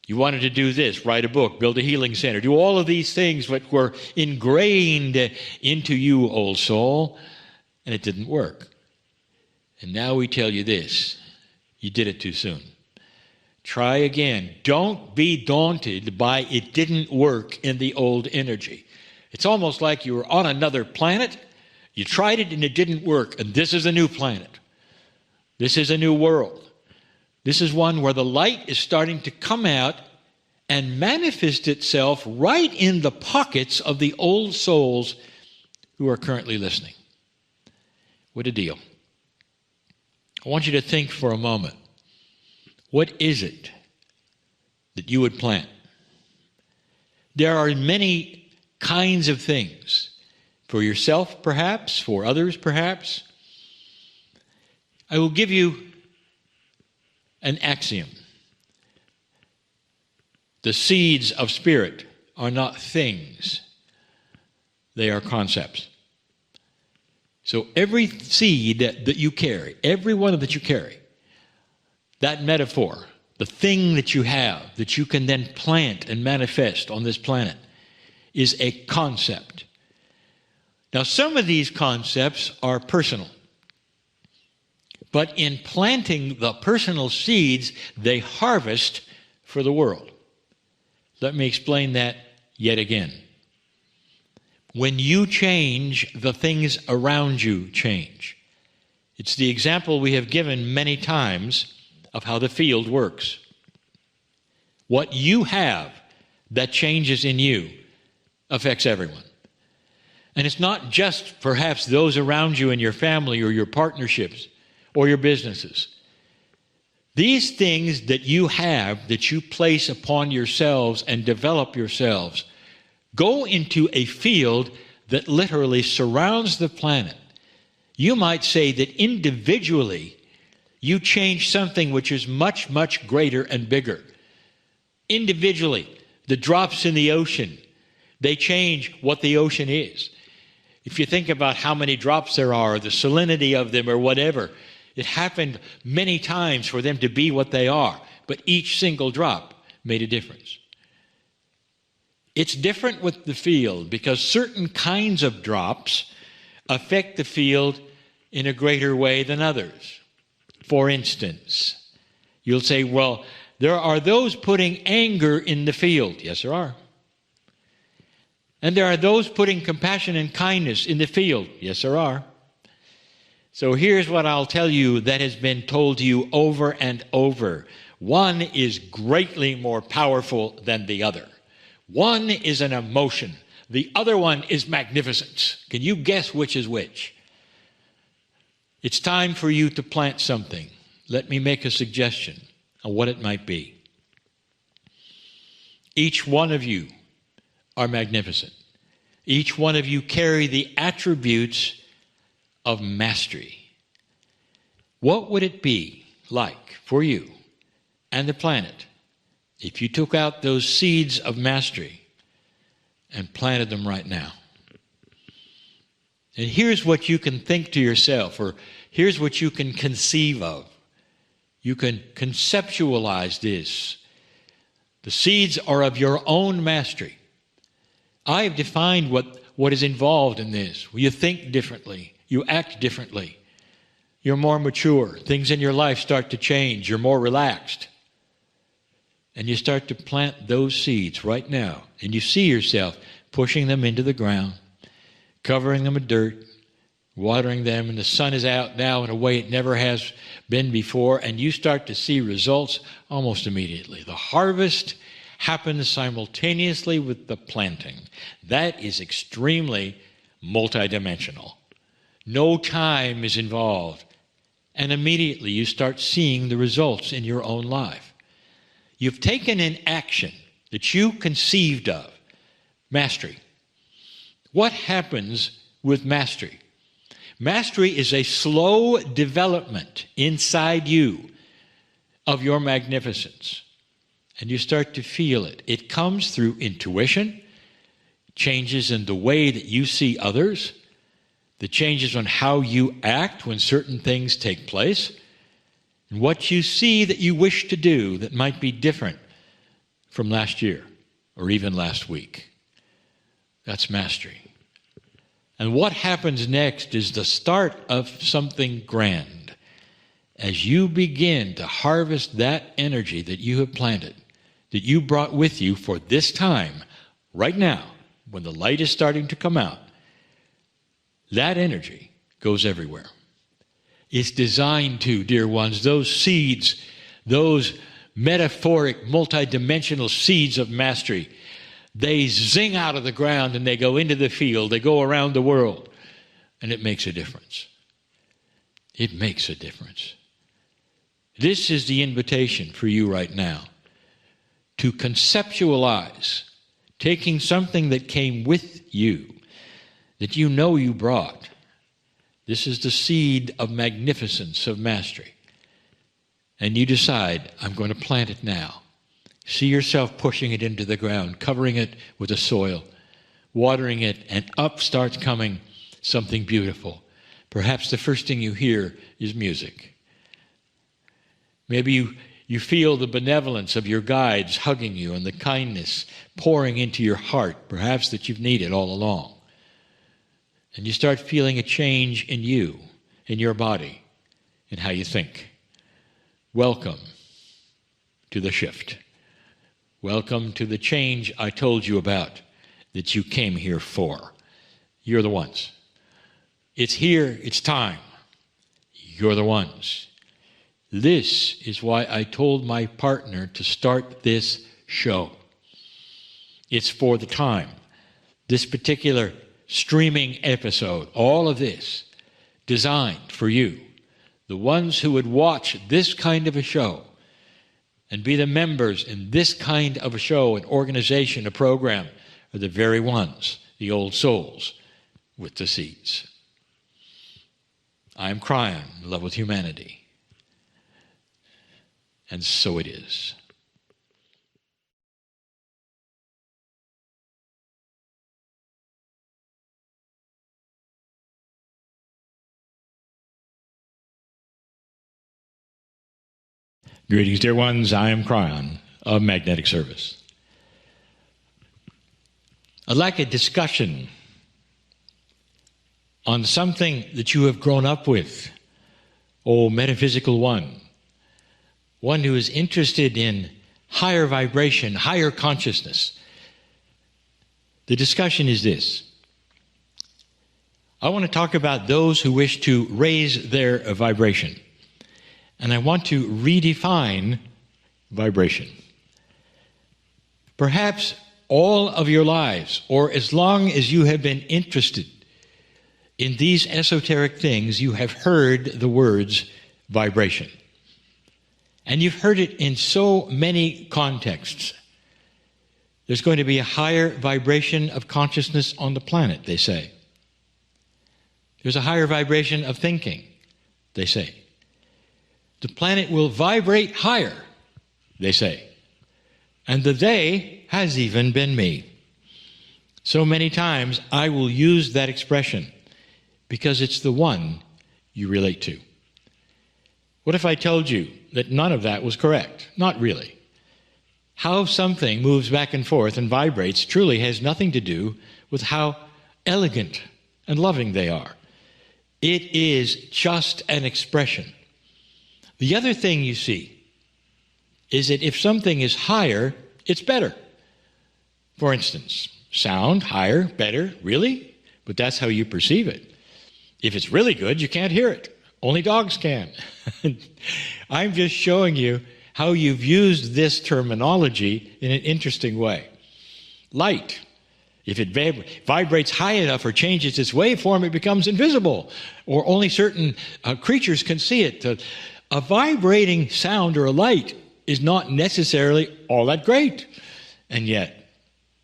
You wanted to do this, write a book, build a healing center, do all of these things that were ingrained into you, old soul, and it didn't work. And now we tell you this, you did it too soon. Try again. Don't be daunted by it didn't work in the old energy. It's almost like you were on another planet, you tried it and it didn't work, and this is a new planet. This is a new world. This is one where the light is starting to come out and manifest itself right in the pockets of the old souls who are currently listening. What a deal. I want you to think for a moment. What is it that you would plant? There are many kinds of things. For yourself, perhaps. For others, perhaps. I will give you an axiom. The seeds of spirit are not things. They are concepts. So every seed that you carry, every one that you carry, that metaphor, the thing that you have, that you can then plant and manifest on this planet, is a concept. Now, some of these concepts are personal. But in planting the personal seeds, they harvest for the world. Let me explain that yet again. When you change, the things around you change. It's the example we have given many times of how the field works. What you have that changes in you affects everyone. And it's not just perhaps those around you in your family or your partnerships or your businesses. These things that you have, that you place upon yourselves and develop yourselves, go into a field that literally surrounds the planet. You might say that individually, you change something which is much, much greater and bigger. Individually, the drops in the ocean, they change what the ocean is. If you think about how many drops there are, the salinity of them or whatever, it happened many times for them to be what they are, but each single drop made a difference. It's different with the field because certain kinds of drops affect the field in a greater way than others. For instance, you'll say, well, there are those putting anger in the field. Yes, there are. And there are those putting compassion and kindness in the field. Yes, there are. So here's what I'll tell you that has been told to you over and over. One is greatly more powerful than the other. One is an emotion. The other one is magnificence. Can you guess which is which? It's time for you to plant something. Let me make a suggestion on what it might be. Each one of you are magnificent. Each one of you carry the attributes of mastery. What would it be like for you and the planet if you took out those seeds of mastery and planted them right now? And here's what you can think to yourself, or here's what you can conceive of. You can conceptualize this. The seeds are of your own mastery. I have defined what is involved in this. You think differently. You act differently. You're more mature. Things in your life start to change. You're more relaxed. And you start to plant those seeds right now. And you see yourself pushing them into the ground, covering them with dirt, watering them, and the sun is out now in a way it never has been before, and you start to see results almost immediately. The harvest happens simultaneously with the planting. That is extremely multidimensional. No time is involved, and immediately you start seeing the results in your own life. You've taken an action that you conceived of, mastery. What happens with mastery? Mastery is a slow development inside you of your magnificence. And you start to feel it. It comes through intuition, changes in the way that you see others, the changes on how you act when certain things take place, and what you see that you wish to do that might be different from last year or even last week. That's mastery. And what happens next is the start of something grand. As you begin to harvest that energy that you have planted, that you brought with you for this time, right now, when the light is starting to come out, that energy goes everywhere. It's designed to, dear ones, those seeds, those metaphoric, multidimensional seeds of mastery, they zing out of the ground and they go into the field, they go around the world, and it makes a difference. It makes a difference. This is the invitation for you right now, to conceptualize, taking something that came with you, that you know you brought. This is the seed of magnificence, of mastery. And you decide, I'm going to plant it now. See yourself pushing it into the ground, covering it with the soil, watering it, and up starts coming something beautiful. Perhaps the first thing you hear is music. Maybe you feel the benevolence of your guides hugging you and the kindness pouring into your heart, perhaps that you've needed all along. And you start feeling a change in you, in your body, in how you think. Welcome to the shift. Welcome to the change I told you about, that you came here for. You're the ones. It's here, it's time. You're the ones. This is why I told my partner to start this show. It's for the time. This particular streaming episode, all of this, designed for you, the ones who would watch this kind of a show and be the members in this kind of a show, an organization, a program, are the very ones, the old souls with the seeds. I am Kryon, in love with humanity. And so it is. Greetings, dear ones. I am Kryon of Magnetic Service. I'd like a discussion on something that you have grown up with, oh metaphysical one who is interested in higher vibration, higher consciousness. The discussion is this. I want to talk about those who wish to raise their vibration. And I want to redefine vibration. Perhaps all of your lives, or as long as you have been interested in these esoteric things, you have heard the words vibration. And you've heard it in so many contexts. There's going to be a higher vibration of consciousness on the planet, they say. There's a higher vibration of thinking, they say. The planet will vibrate higher, they say. And the they has even been me. So many times I will use that expression because it's the one you relate to. What if I told you that none of that was correct? Not really. How something moves back and forth and vibrates truly has nothing to do with how elegant and loving they are. It is just an expression. The other thing you see is that if something is higher, it's better. For instance, sound, higher, better, really? But that's how you perceive it. If it's really good, you can't hear it. Only dogs can. I'm just showing you how you've used this terminology in an interesting way. Light. If it vibrates high enough or changes its waveform, it becomes invisible, or only certain creatures can see it. A vibrating sound or a light is not necessarily all that great. And yet,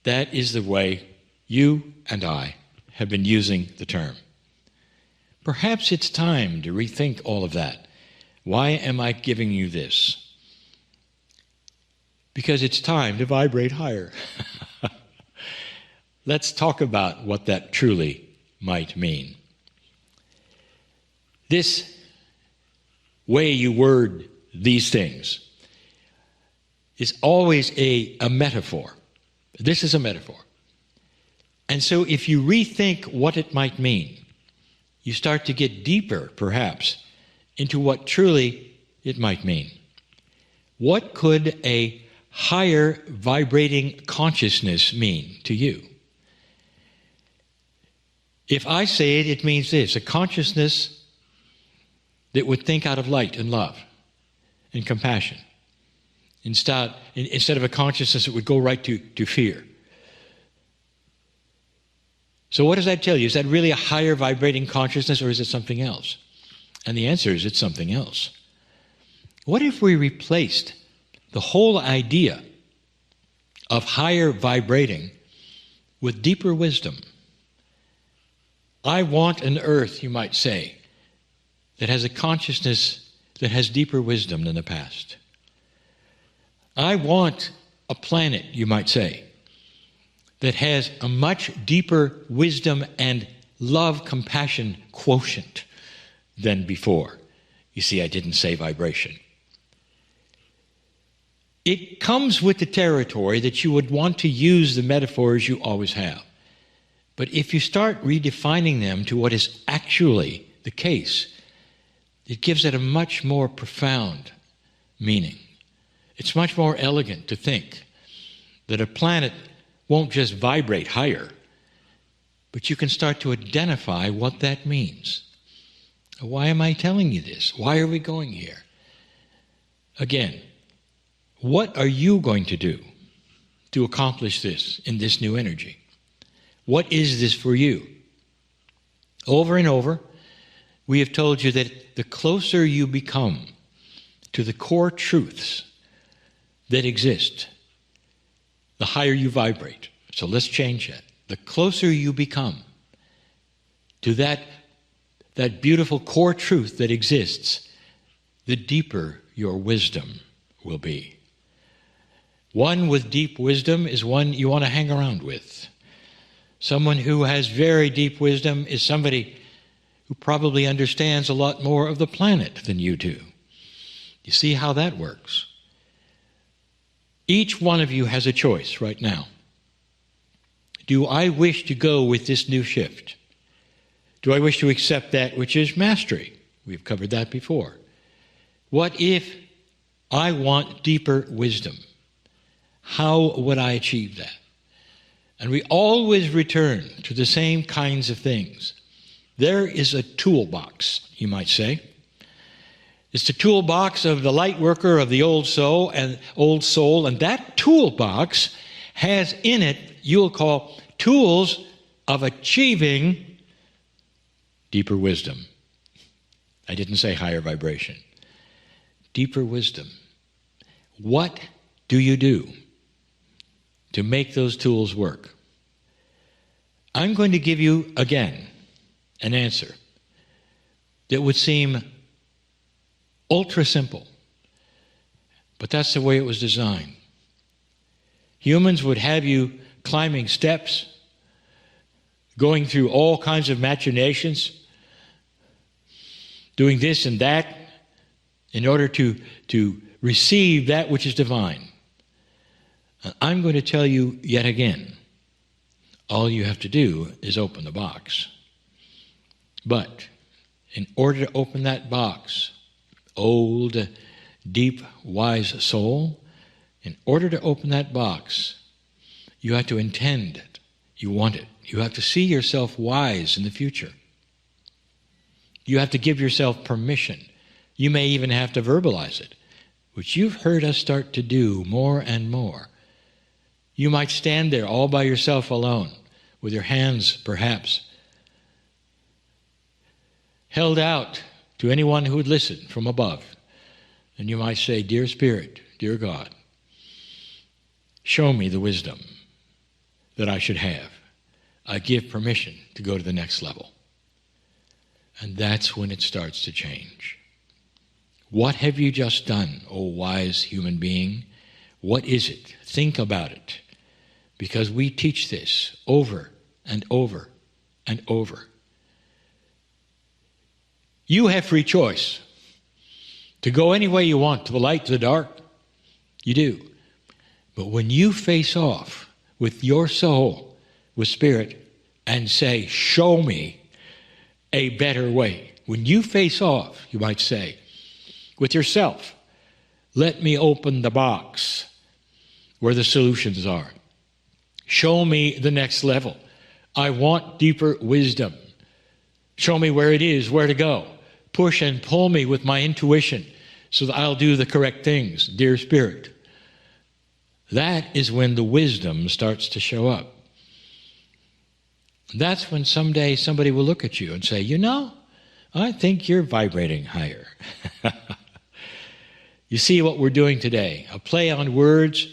that is the way you and I have been using the term. Perhaps it's time to rethink all of that. Why am I giving you this? Because it's time to vibrate higher. Let's talk about what that truly might mean. This way you word these things is always a metaphor. This is a metaphor. And so if you rethink what it might mean, you start to get deeper, perhaps, into what truly it might mean. What could a higher vibrating consciousness mean to you? If I say it, it means this: a consciousness that would think out of light and love and compassion, instead of a consciousness that would go right to fear. So what does that tell you? Is that really a higher vibrating consciousness, or is it something else? And the answer is it's something else. What if we replaced the whole idea of higher vibrating with deeper wisdom? I want an earth, you might say, that has a consciousness that has deeper wisdom than the past. I want a planet, you might say, that has a much deeper wisdom and love, compassion quotient than before. You see, I didn't say vibration. It comes with the territory that you would want to use the metaphors you always have. But if you start redefining them to what is actually the case, it gives it a much more profound meaning. It's much more elegant to think that a planet won't just vibrate higher, but you can start to identify what that means. Why am I telling you this? Why are we going here? Again, what are you going to do to accomplish this in this new energy? What is this for you? Over and over, we have told you that the closer you become to the core truths that exist, the higher you vibrate. So let's change that. The closer you become to that beautiful core truth that exists, the deeper your wisdom will be. One with deep wisdom is one you want to hang around with. Someone who has very deep wisdom is somebody who probably understands a lot more of the planet than you do. You see how that works? Each one of you has a choice right now. do I wish to go with this new shift? Do I wish to accept that which is mastery? We've covered that before. What if I want deeper wisdom? How would I achieve that? And we always return to the same kinds of things. There is a toolbox, you might say. It's the toolbox of the light worker of the old soul, and that toolbox has in it, you'll call, tools of achieving deeper wisdom. I didn't say higher vibration. Deeper wisdom. What do you do to make those tools work? I'm going to give you, again, an answer that would seem ultra simple, but that's the way it was designed. Humans would have you climbing steps, going through all kinds of machinations, doing this and that in order to receive that which is divine. And I'm going to tell you yet again, all you have to do is open the box. But in order to open that box, old, deep, wise soul, in order to open that box, you have to intend it. You want it. You have to see yourself wise in the future. You have to give yourself permission. You may even have to verbalize it, which you've heard us start to do more and more. You might stand there all by yourself alone, with your hands perhaps held out to anyone who would listen from above. And you might say, "Dear Spirit, dear God, show me the wisdom that I should have. I give permission to go to the next level." And that's when it starts to change. What have you just done, O wise human being? What is it? Think about it. Because we teach this over and over and over. You have free choice to go any way you want, to the light, to the dark. You do. But when you face off with your soul, with Spirit, and say, "Show me a better way." When you face off, you might say, with yourself, "Let me open the box where the solutions are. Show me the next level. I want deeper wisdom. Show me where it is, where to go. Push and pull me with my intuition so that I'll do the correct things, dear Spirit." That is when the wisdom starts to show up. That's when someday somebody will look at you and say, "You know, I think you're vibrating higher." You see what we're doing today, a play on words,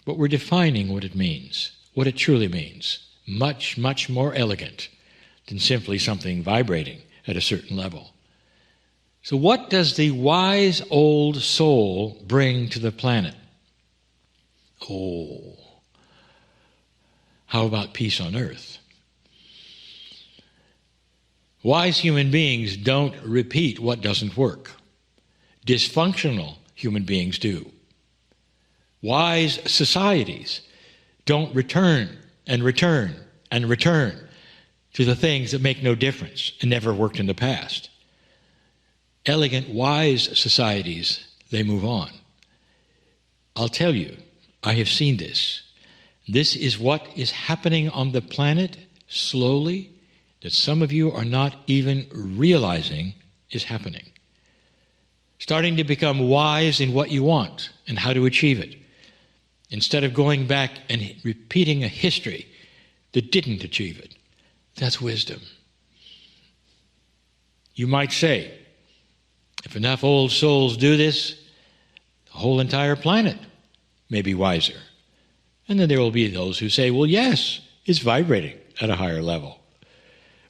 but we're defining what it means, what it truly means. Much, much more elegant than simply something vibrating at a certain level. So what does the wise old soul bring to the planet? Oh, how about peace on earth? Wise human beings don't repeat what doesn't work. Dysfunctional human beings do. Wise societies don't return and return and return to the things that make no difference and never worked in the past. Elegant, wise societies, they move on. I'll tell you, I have seen this. This is what is happening on the planet slowly, that some of you are not even realizing is happening. Starting to become wise in what you want and how to achieve it, instead of going back and repeating a history that didn't achieve it. That's wisdom. You might say, if enough old souls do this, the whole entire planet may be wiser. And then there will be those who say, well, yes, it's vibrating at a higher level.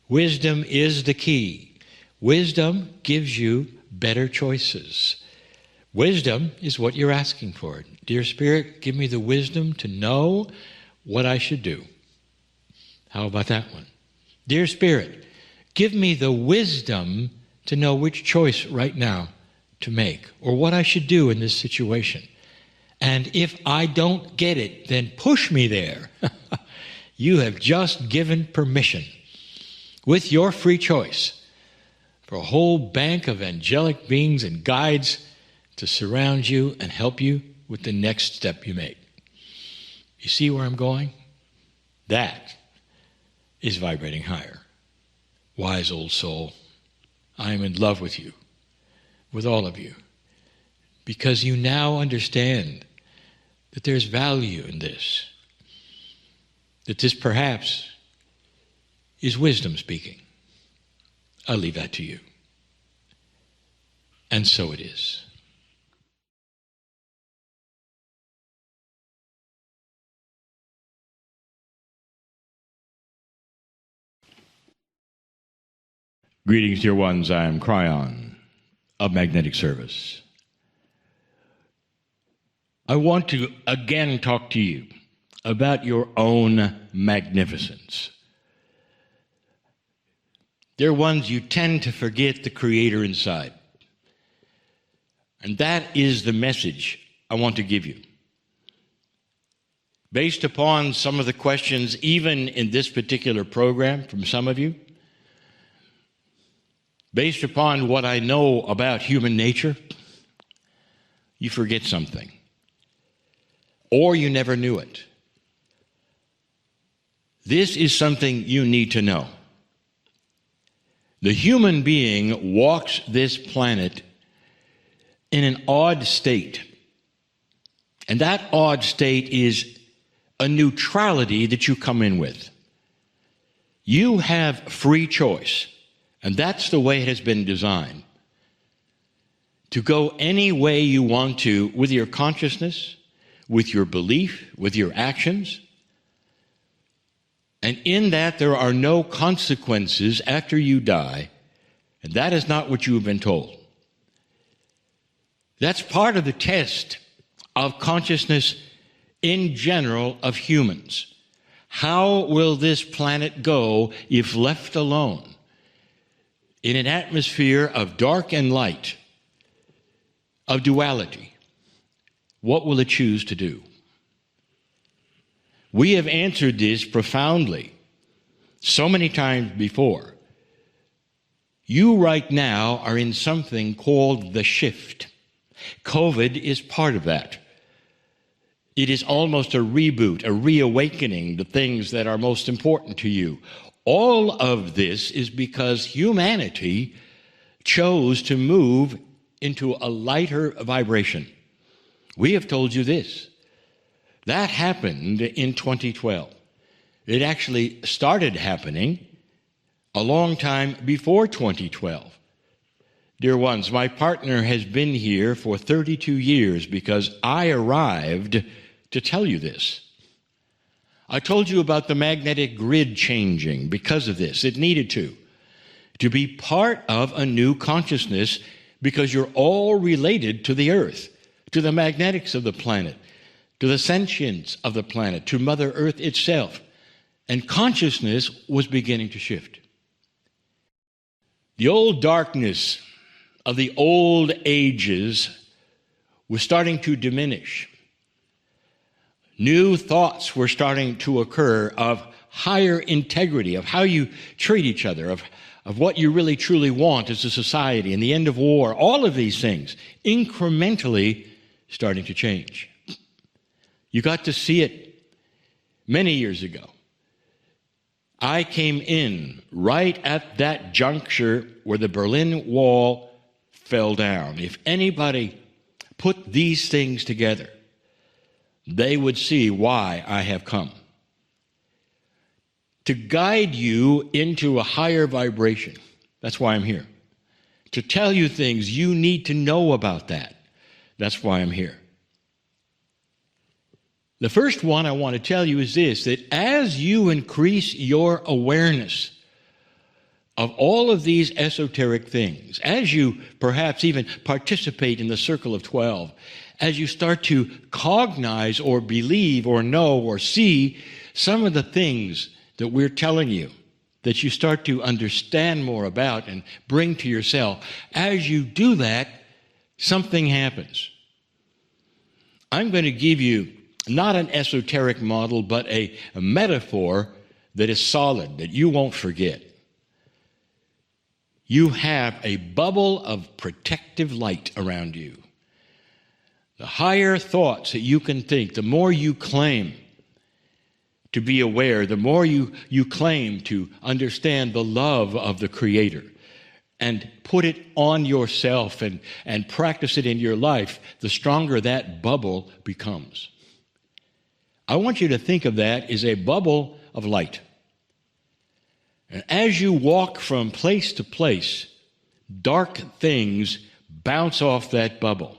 Wisdom is the key. Wisdom gives you better choices. Wisdom is what you're asking for. Dear Spirit, give me the wisdom to know what I should do. How about that one? Dear Spirit, give me the wisdom to know which choice right now to make, or what I should do in this situation. And if I don't get it, then push me there. You have just given permission, with your free choice, for a whole bank of angelic beings and guides to surround you and help you with the next step you make. You see where I'm going? That is vibrating higher. Wise old soul, I am in love with you, with all of you, because you now understand that there's value in this, that this perhaps is wisdom speaking. I'll leave that to you. And so it is. Greetings, dear ones. I am Kryon of Magnetic Service. I want to again talk to you about your own magnificence. Dear ones, you tend to forget the Creator inside. And that is the message I want to give you. Based upon some of the questions, even in this particular program from some of you, based upon what I know about human nature, you forget something. Or you never knew it. This is something you need to know. The human being walks this planet in an odd state. And that odd state is a neutrality that you come in with. You have free choice. And that's the way it has been designed. To go any way you want to with your consciousness, with your belief, with your actions. And in that there are no consequences after you die. And that is not what you have been told. That's part of the test of consciousness in general of humans. How will this planet go if left alone? In an atmosphere of dark and light, of duality, what will it choose to do? We have answered this profoundly so many times before. You right now are in something called the shift. COVID is part of that. It is almost a reboot, a reawakening, the things that are most important to you. All of this is because humanity chose to move into a lighter vibration. We have told you this. That happened in 2012. It actually started happening a long time before 2012. Dear ones, my partner has been here for 32 years because I arrived to tell you this. I told you about the magnetic grid changing because of this. It needed to be part of a new consciousness because you're all related to the earth, to the magnetics of the planet, to the sentience of the planet, to Mother Earth itself. And consciousness was beginning to shift. The old darkness of the old ages was starting to diminish. New thoughts were starting to occur of higher integrity, of how you treat each other, of what you really truly want as a society, and the end of war, all of these things incrementally starting to change. You got to see it many years ago. I came in right at that juncture where the Berlin Wall fell down. If anybody put these things together, they would see why I have come. To guide you into a higher vibration. That's why I'm here. To tell you things you need to know about that. That's why I'm here. The first one I want to tell you is this, that as you increase your awareness of all of these esoteric things, as you perhaps even participate in the Circle of 12, as you start to cognize or believe or know or see some of the things that we're telling you, that you start to understand more about and bring to yourself, as you do that, something happens. I'm going to give you not an esoteric model, but a metaphor that is solid, that you won't forget. You have a bubble of protective light around you. The higher thoughts that you can think, the more you claim to be aware, the more you claim to understand the love of the Creator and put it on yourself and practice it in your life, the stronger that bubble becomes. I want you to think of that as a bubble of light. And as you walk from place to place, dark things bounce off that bubble.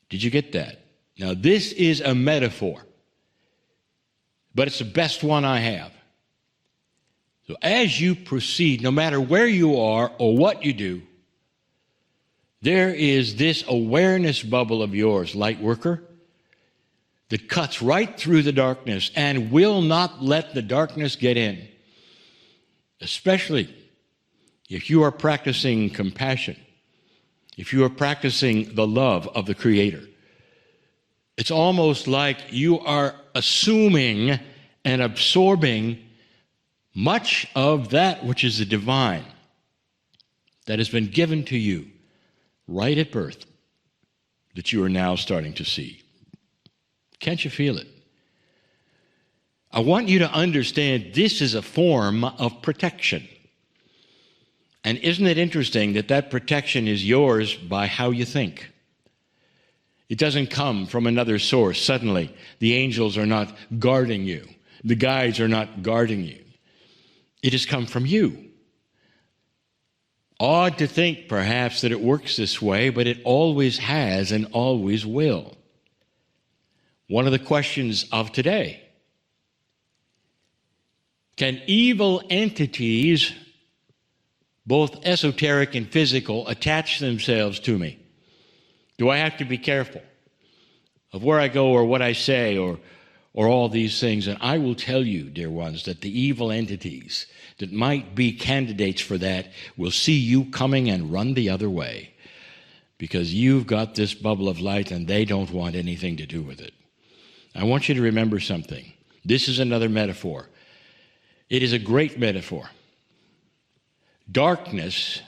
Did you get that? Now, this is a metaphor, but it's the best one I have. So as you proceed, no matter where you are or what you do, there is this awareness bubble of yours, light worker, that cuts right through the darkness and will not let the darkness get in, especially if you are practicing compassion, if you are practicing the love of the Creator. It's almost like you are assuming and absorbing much of that which is the divine that has been given to you right at birth, that you are now starting to see. Can't you feel it? I want you to understand this is a form of protection. And isn't it interesting that that protection is yours by how you think? It doesn't come from another source. Suddenly, the angels are not guarding you. The guides are not guarding you. It has come from you. Odd to think, perhaps, that it works this way, but it always has and always will. One of the questions of today: can evil entities, both esoteric and physical, attach themselves to me? Do I have to be careful of where I go or what I say or all these things? And I will tell you, dear ones, that the evil entities that might be candidates for that will see you coming and run the other way, because you've got this bubble of light and they don't want anything to do with it. I want you to remember something. This is another metaphor. It is a great metaphor. Darkness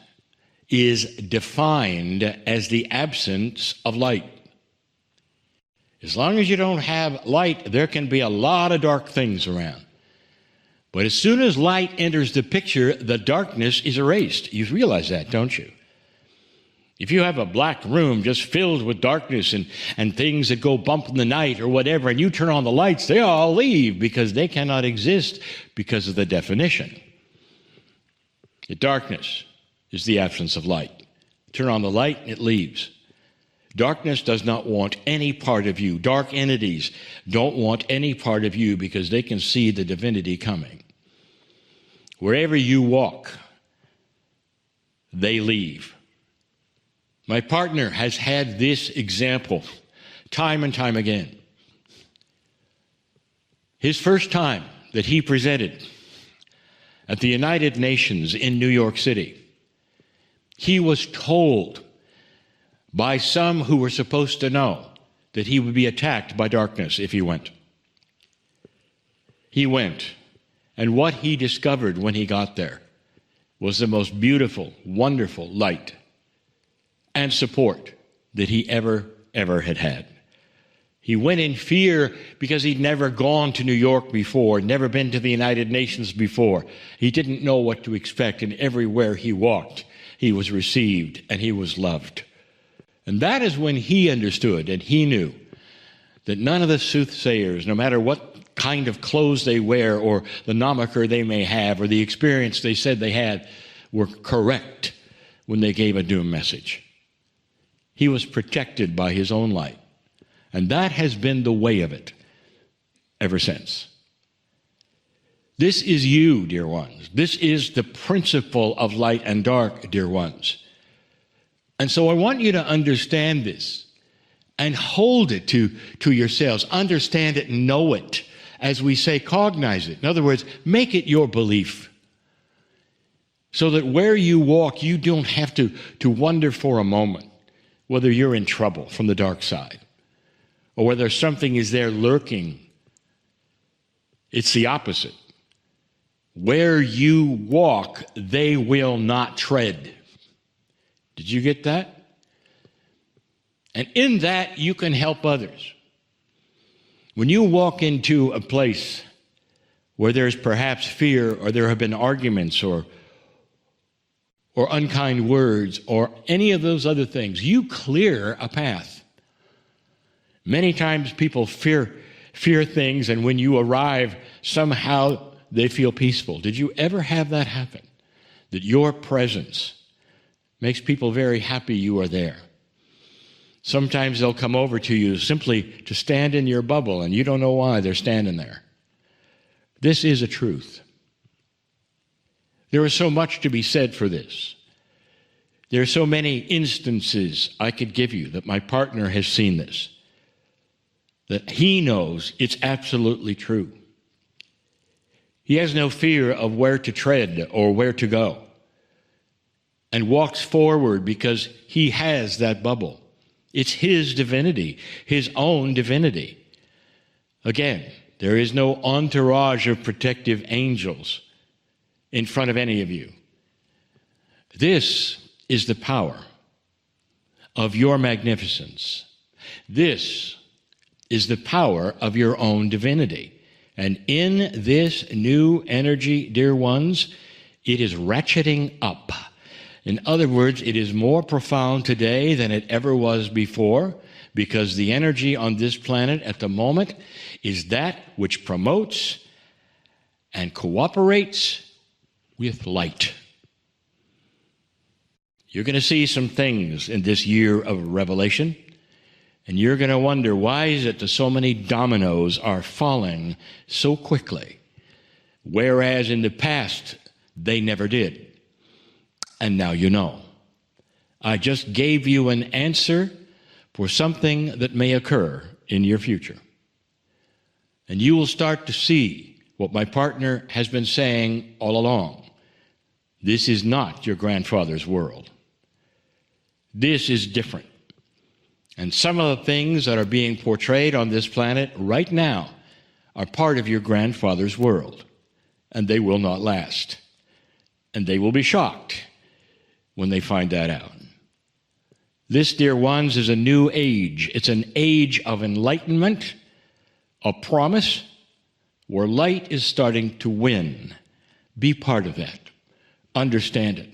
is defined as the absence of light. As long as you don't have light, there can be a lot of dark things around. But as soon as light enters the picture, the darkness is erased. You realize that, don't you? If you have a black room just filled with darkness and things that go bump in the night or whatever, and you turn on the lights, they all leave because they cannot exist because of the definition. The darkness is the absence of light. Turn on the light, it leaves. Darkness does not want any part of you. Dark entities don't want any part of you because they can see the divinity coming. Wherever you walk, they leave. My partner has had this example time and time again. His first time that he presented at the United Nations in New York City, he was told by some who were supposed to know that he would be attacked by darkness if he went. He went, and what he discovered when he got there was the most beautiful, wonderful light and support that he ever had had. He went in fear because he'd never gone to New York before, never been to the United Nations before. He didn't know what to expect, and everywhere he walked, he was received and he was loved. And that is when he understood and he knew that none of the soothsayers, no matter what kind of clothes they wear or the nomiker they may have or the experience they said they had, were correct when they gave a doom message. He was protected by his own light. And that has been the way of it ever since. This is you, dear ones. This is the principle of light and dark, dear ones. And so I want you to understand this and hold it to yourselves. Understand it, know it. As we say, cognize it. In other words, make it your belief. So that where you walk, you don't have to wonder for a moment whether you're in trouble from the dark side, or whether something is there lurking. It's the opposite. Where you walk, they will not tread. Did you get that? And in that, you can help others. When you walk into a place where there's perhaps fear, or there have been arguments, or unkind words, or any of those other things, you clear a path. Many times people fear things, and when you arrive, somehow they feel peaceful. Did you ever have that happen? That your presence makes people very happy you are there. Sometimes they'll come over to you simply to stand in your bubble, and you don't know why they're standing there. This is a truth. There is so much to be said for this. There are so many instances I could give you that my partner has seen this, that he knows it's absolutely true. He has no fear of where to tread or where to go, and walks forward because he has that bubble. It's his divinity, his own divinity. Again, there is no entourage of protective angels in front of any of you. This is the power of your magnificence. This is the power of your own divinity. And in this new energy, dear ones, it is ratcheting up. In other words, it is more profound today than it ever was before, because the energy on this planet at the moment is that which promotes and cooperates with light. You're going to see some things in this year of revelation, and you're going to wonder, why is it that so many dominoes are falling so quickly, whereas in the past they never did? And now you know. I just gave you an answer for something that may occur in your future. And you will start to see what my partner has been saying all along. This is not your grandfather's world. This is different. And some of the things that are being portrayed on this planet right now are part of your grandfather's world. And they will not last. And they will be shocked when they find that out. This, dear ones, is a new age. It's an age of enlightenment, a promise where light is starting to win. Be part of that. Understand it.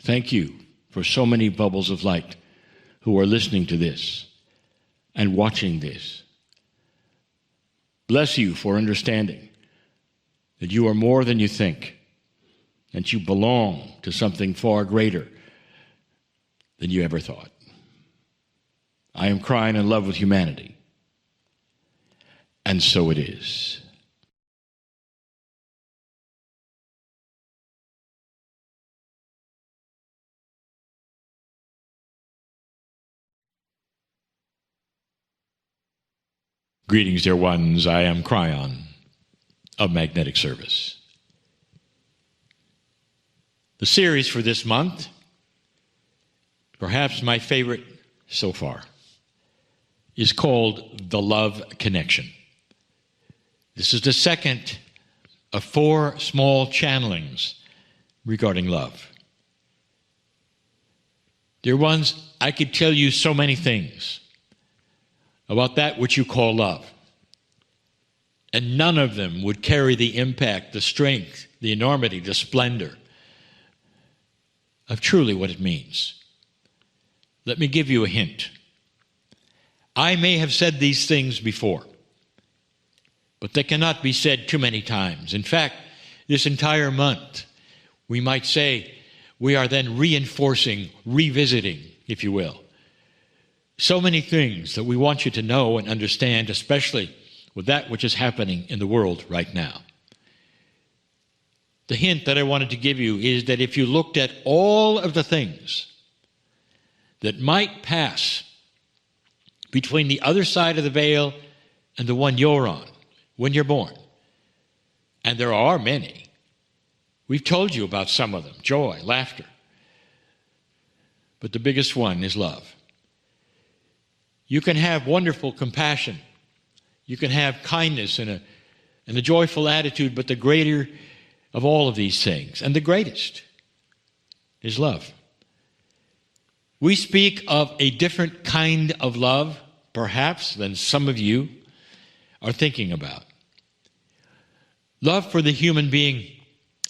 Thank you for so many bubbles of light who are listening to this and watching this. Bless you for understanding that you are more than you think, that you belong to something far greater than you ever thought. I am Kryon in love with humanity. And so it is. Greetings, dear ones. I am Kryon of Magnetic Service. The series for this month, perhaps my favorite so far, is called The Love Connection. This is the second of 4 small channelings regarding love. Dear ones, I could tell you so many things about that which you call love, and none of them would carry the impact, the strength, the enormity, the splendor of truly what it means. Let me give you a hint. I may have said these things before, but they cannot be said too many times. In fact, this entire month, we might say, we are then reinforcing, revisiting, if you will, so many things that we want you to know and understand, especially with that which is happening in the world right now. The hint that I wanted to give you is that if you looked at all of the things that might pass between the other side of the veil and the one you're on when you're born, and there are many, we've told you about some of them: joy, laughter. But the biggest one is love. You can have wonderful compassion. You can have kindness and a joyful attitude, but the greater of all of these things, and the greatest, is love. We speak of a different kind of love, perhaps, than some of you are thinking about. Love for the human being,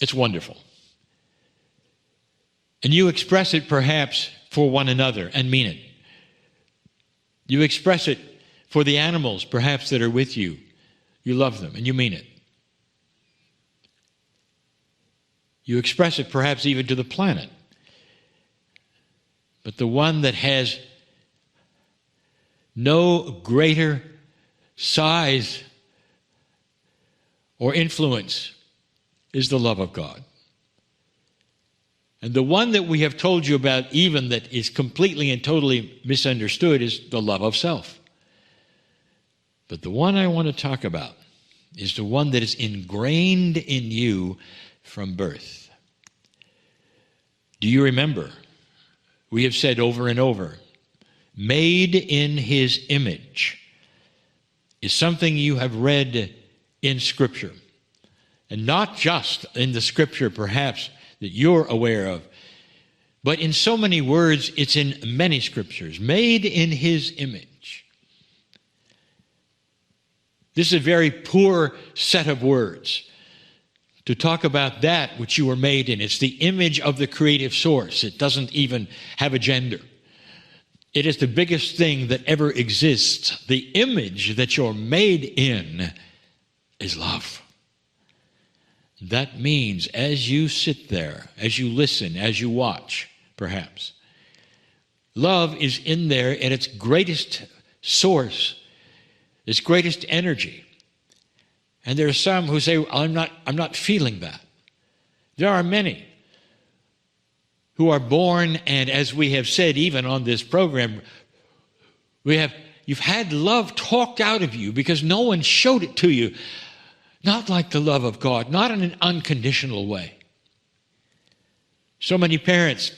it's wonderful. And you express it perhaps for one another and mean it. You express it for the animals perhaps that are with you. You love them and you mean it. You express it perhaps even to the planet. But the one that has no greater size or influence is the love of God. And the one that we have told you about even that is completely and totally misunderstood is the love of self. But the one I want to talk about is the one that is ingrained in you from birth. Do you remember? We have said over and over, made in His image is something you have read in Scripture. And not just in the Scripture, perhaps, that you're aware of, but in so many words, it's in many Scriptures. Made in His image. This is a very poor set of words to talk about that which you were made in. It's the image of the creative source. It doesn't even have a gender. It is the biggest thing that ever exists. The image that you're made in is love. That means as you sit there, as you listen, as you watch, perhaps, love is in there at its greatest source, its greatest energy. And there are some who say, I'm not feeling that. There are many who are born, and as we have said even on this program, you've had love talked out of you because no one showed it to you. Not like the love of God, not in an unconditional way. So many parents,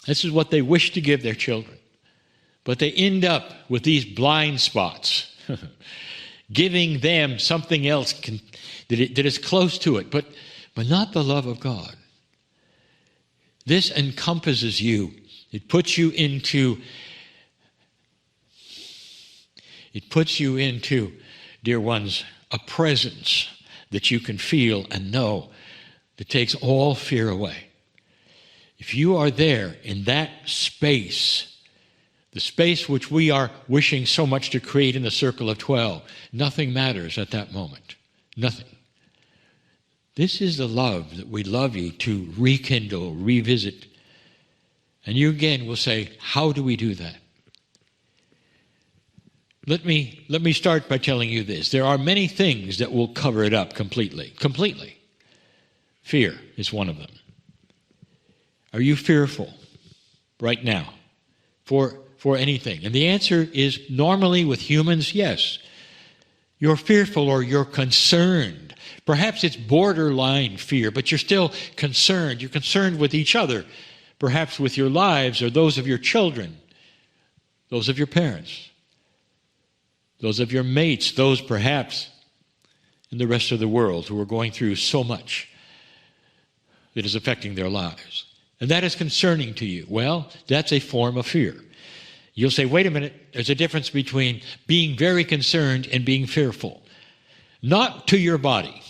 this is what they wish to give their children, but they end up with these blind spots, giving them something else that is close to it, but not the love of God. This encompasses you. It puts you into, dear ones, a presence that you can feel and know that takes all fear away. If you are there in that space, the space which we are wishing so much to create in the circle of 12, nothing matters at that moment. Nothing. This is the love that we love you to rekindle, revisit. And you again will say, how do we do that? Let me start by telling you this. There are many things that will cover it up completely. Completely. Fear is one of them. Are you fearful right now for anything? And the answer is normally with humans, yes. You're fearful or you're concerned. Perhaps it's borderline fear, but you're still concerned. You're concerned with each other, perhaps with your lives or those of your children, those of your parents, those of your mates, those perhaps in the rest of the world who are going through so much that is affecting their lives. And that is concerning to you. Well, that's a form of fear. You'll say, wait a minute, there's a difference between being very concerned and being fearful. Not to your body,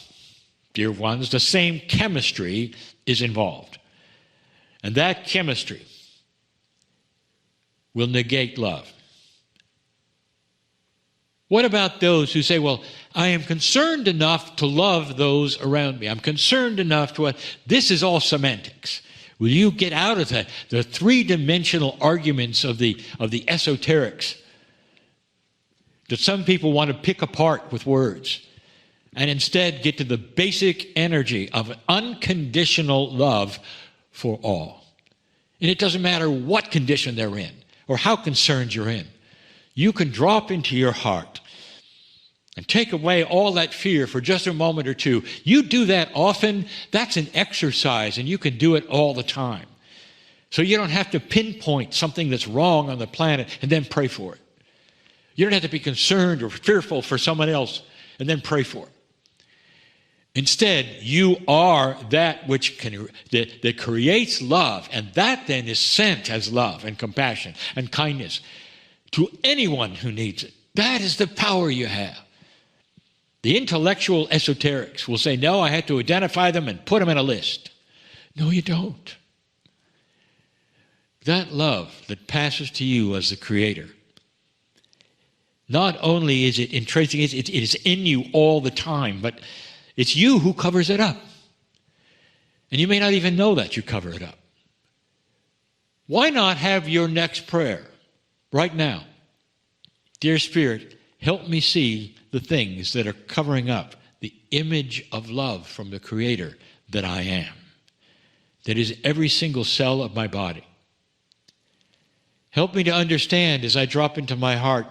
dear ones, the same chemistry is involved. And that chemistry will negate love. What about those who say, well, I am concerned enough to love those around me. I'm concerned enough to... This is all semantics. Will you get out of the three-dimensional arguments of the esoterics that some people want to pick apart with words and instead get to the basic energy of unconditional love for all? And it doesn't matter what condition they're in or how concerned you're in. You can drop into your heart and take away all that fear for just a moment or two. You do that often, that's an exercise, and you can do it all the time. So you don't have to pinpoint something that's wrong on the planet and then pray for it. You don't have to be concerned or fearful for someone else and then pray for it. Instead, you are that which that creates love, and that then is sent as love and compassion and kindness to anyone who needs it. That is the power you have. The intellectual esoterics will say, no, I had to identify them and put them in a list. No, you don't. That love that passes to you as the Creator, not only is it intrinsic, it is in you all the time, but it's you who covers it up. And you may not even know that you cover it up. Why not have your next prayer right now? Dear Spirit, help me see the things that are covering up the image of love from the Creator that I am. That is every single cell of my body. Help me to understand as I drop into my heart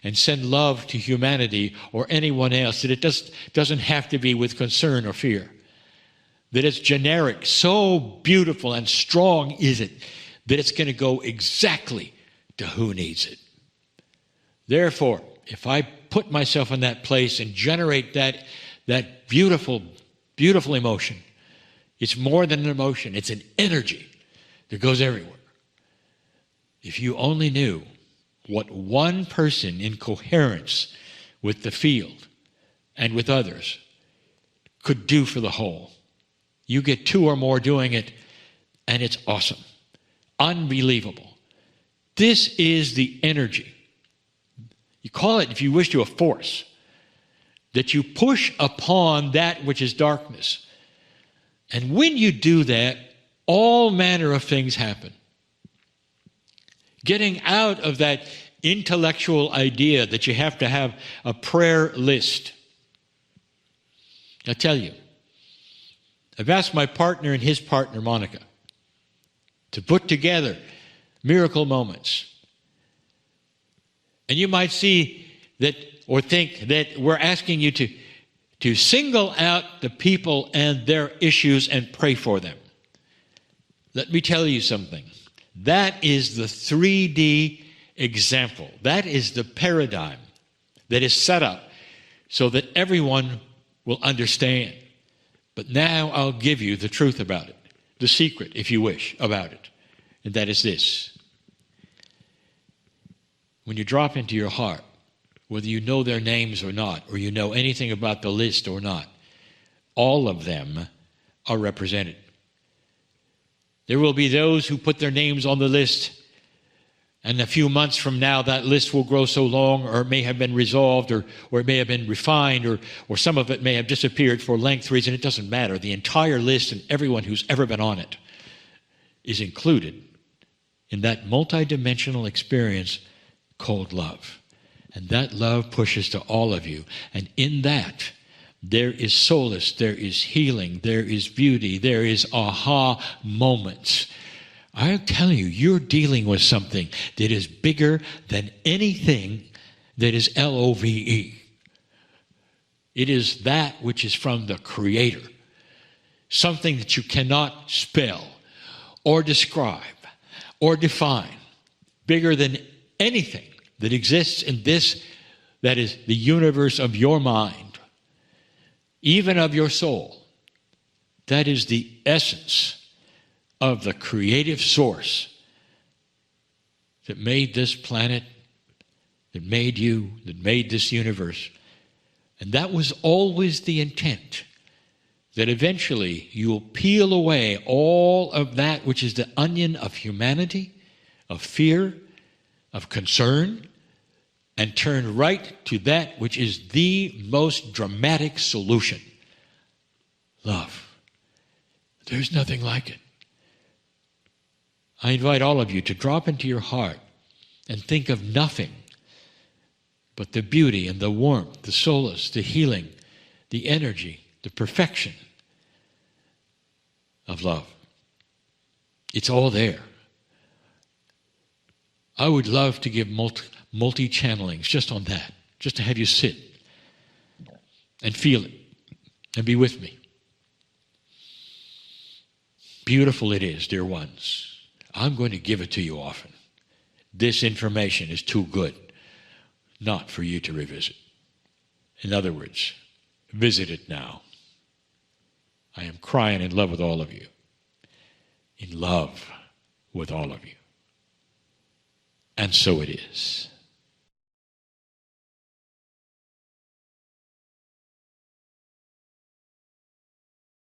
and send love to humanity or anyone else that it doesn't have to be with concern or fear. That it's generic, so beautiful and strong is it, that it's going to go exactly to who needs it. Therefore, if I put myself in that place and generate that beautiful, beautiful emotion, it's more than an emotion, it's an energy that goes everywhere. If you only knew what one person in coherence with the field and with others could do for the whole. You get two or more doing it, and it's awesome. Unbelievable. This is the energy. You call it, if you wish to, a force that you push upon that which is darkness. And when you do that, all manner of things happen. Getting out of that intellectual idea that you have to have a prayer list. I tell you, I've asked my partner and his partner, Monica, to put together miracle moments. And you might see that or think that we're asking you to single out the people and their issues and pray for them. Let me tell you something. That is the 3D example. That is the paradigm that is set up so that everyone will understand. But now I'll give you the truth about it, the secret, if you wish, about it. And that is this. When you drop into your heart, whether you know their names or not, or you know anything about the list or not, all of them are represented. There will be those who put their names on the list, and a few months from now that list will grow so long, or it may have been resolved, or it may have been refined, or some of it may have disappeared for length reason. It doesn't matter. The entire list and everyone who's ever been on it is included in that multidimensional experience called love. And that love pushes to all of you. And in that, there is solace, there is healing, there is beauty, there is aha moments. I tell you, you're dealing with something that is bigger than anything that is love. It is that which is from the Creator. Something that you cannot spell or describe or define. Bigger than anything that exists in this, that is the universe of your mind. Even of your soul. That is the essence of the creative source that made this planet, that made you, that made this universe. And that was always the intent, that eventually you will peel away all of that which is the onion of humanity, of fear, of concern, and turn right to that which is the most dramatic solution. Love. There's nothing like it. I invite all of you to drop into your heart and think of nothing but the beauty and the warmth, the solace, the healing, the energy, the perfection of love. It's all there. I would love to give multi-channelings just on that, just to have you sit and feel it and be with me. Beautiful it is, dear ones. I'm going to give it to you often. This information is too good. not for you to revisit. In other words, visit it now. I am crying in love with all of you. In love with all of you. And so it is.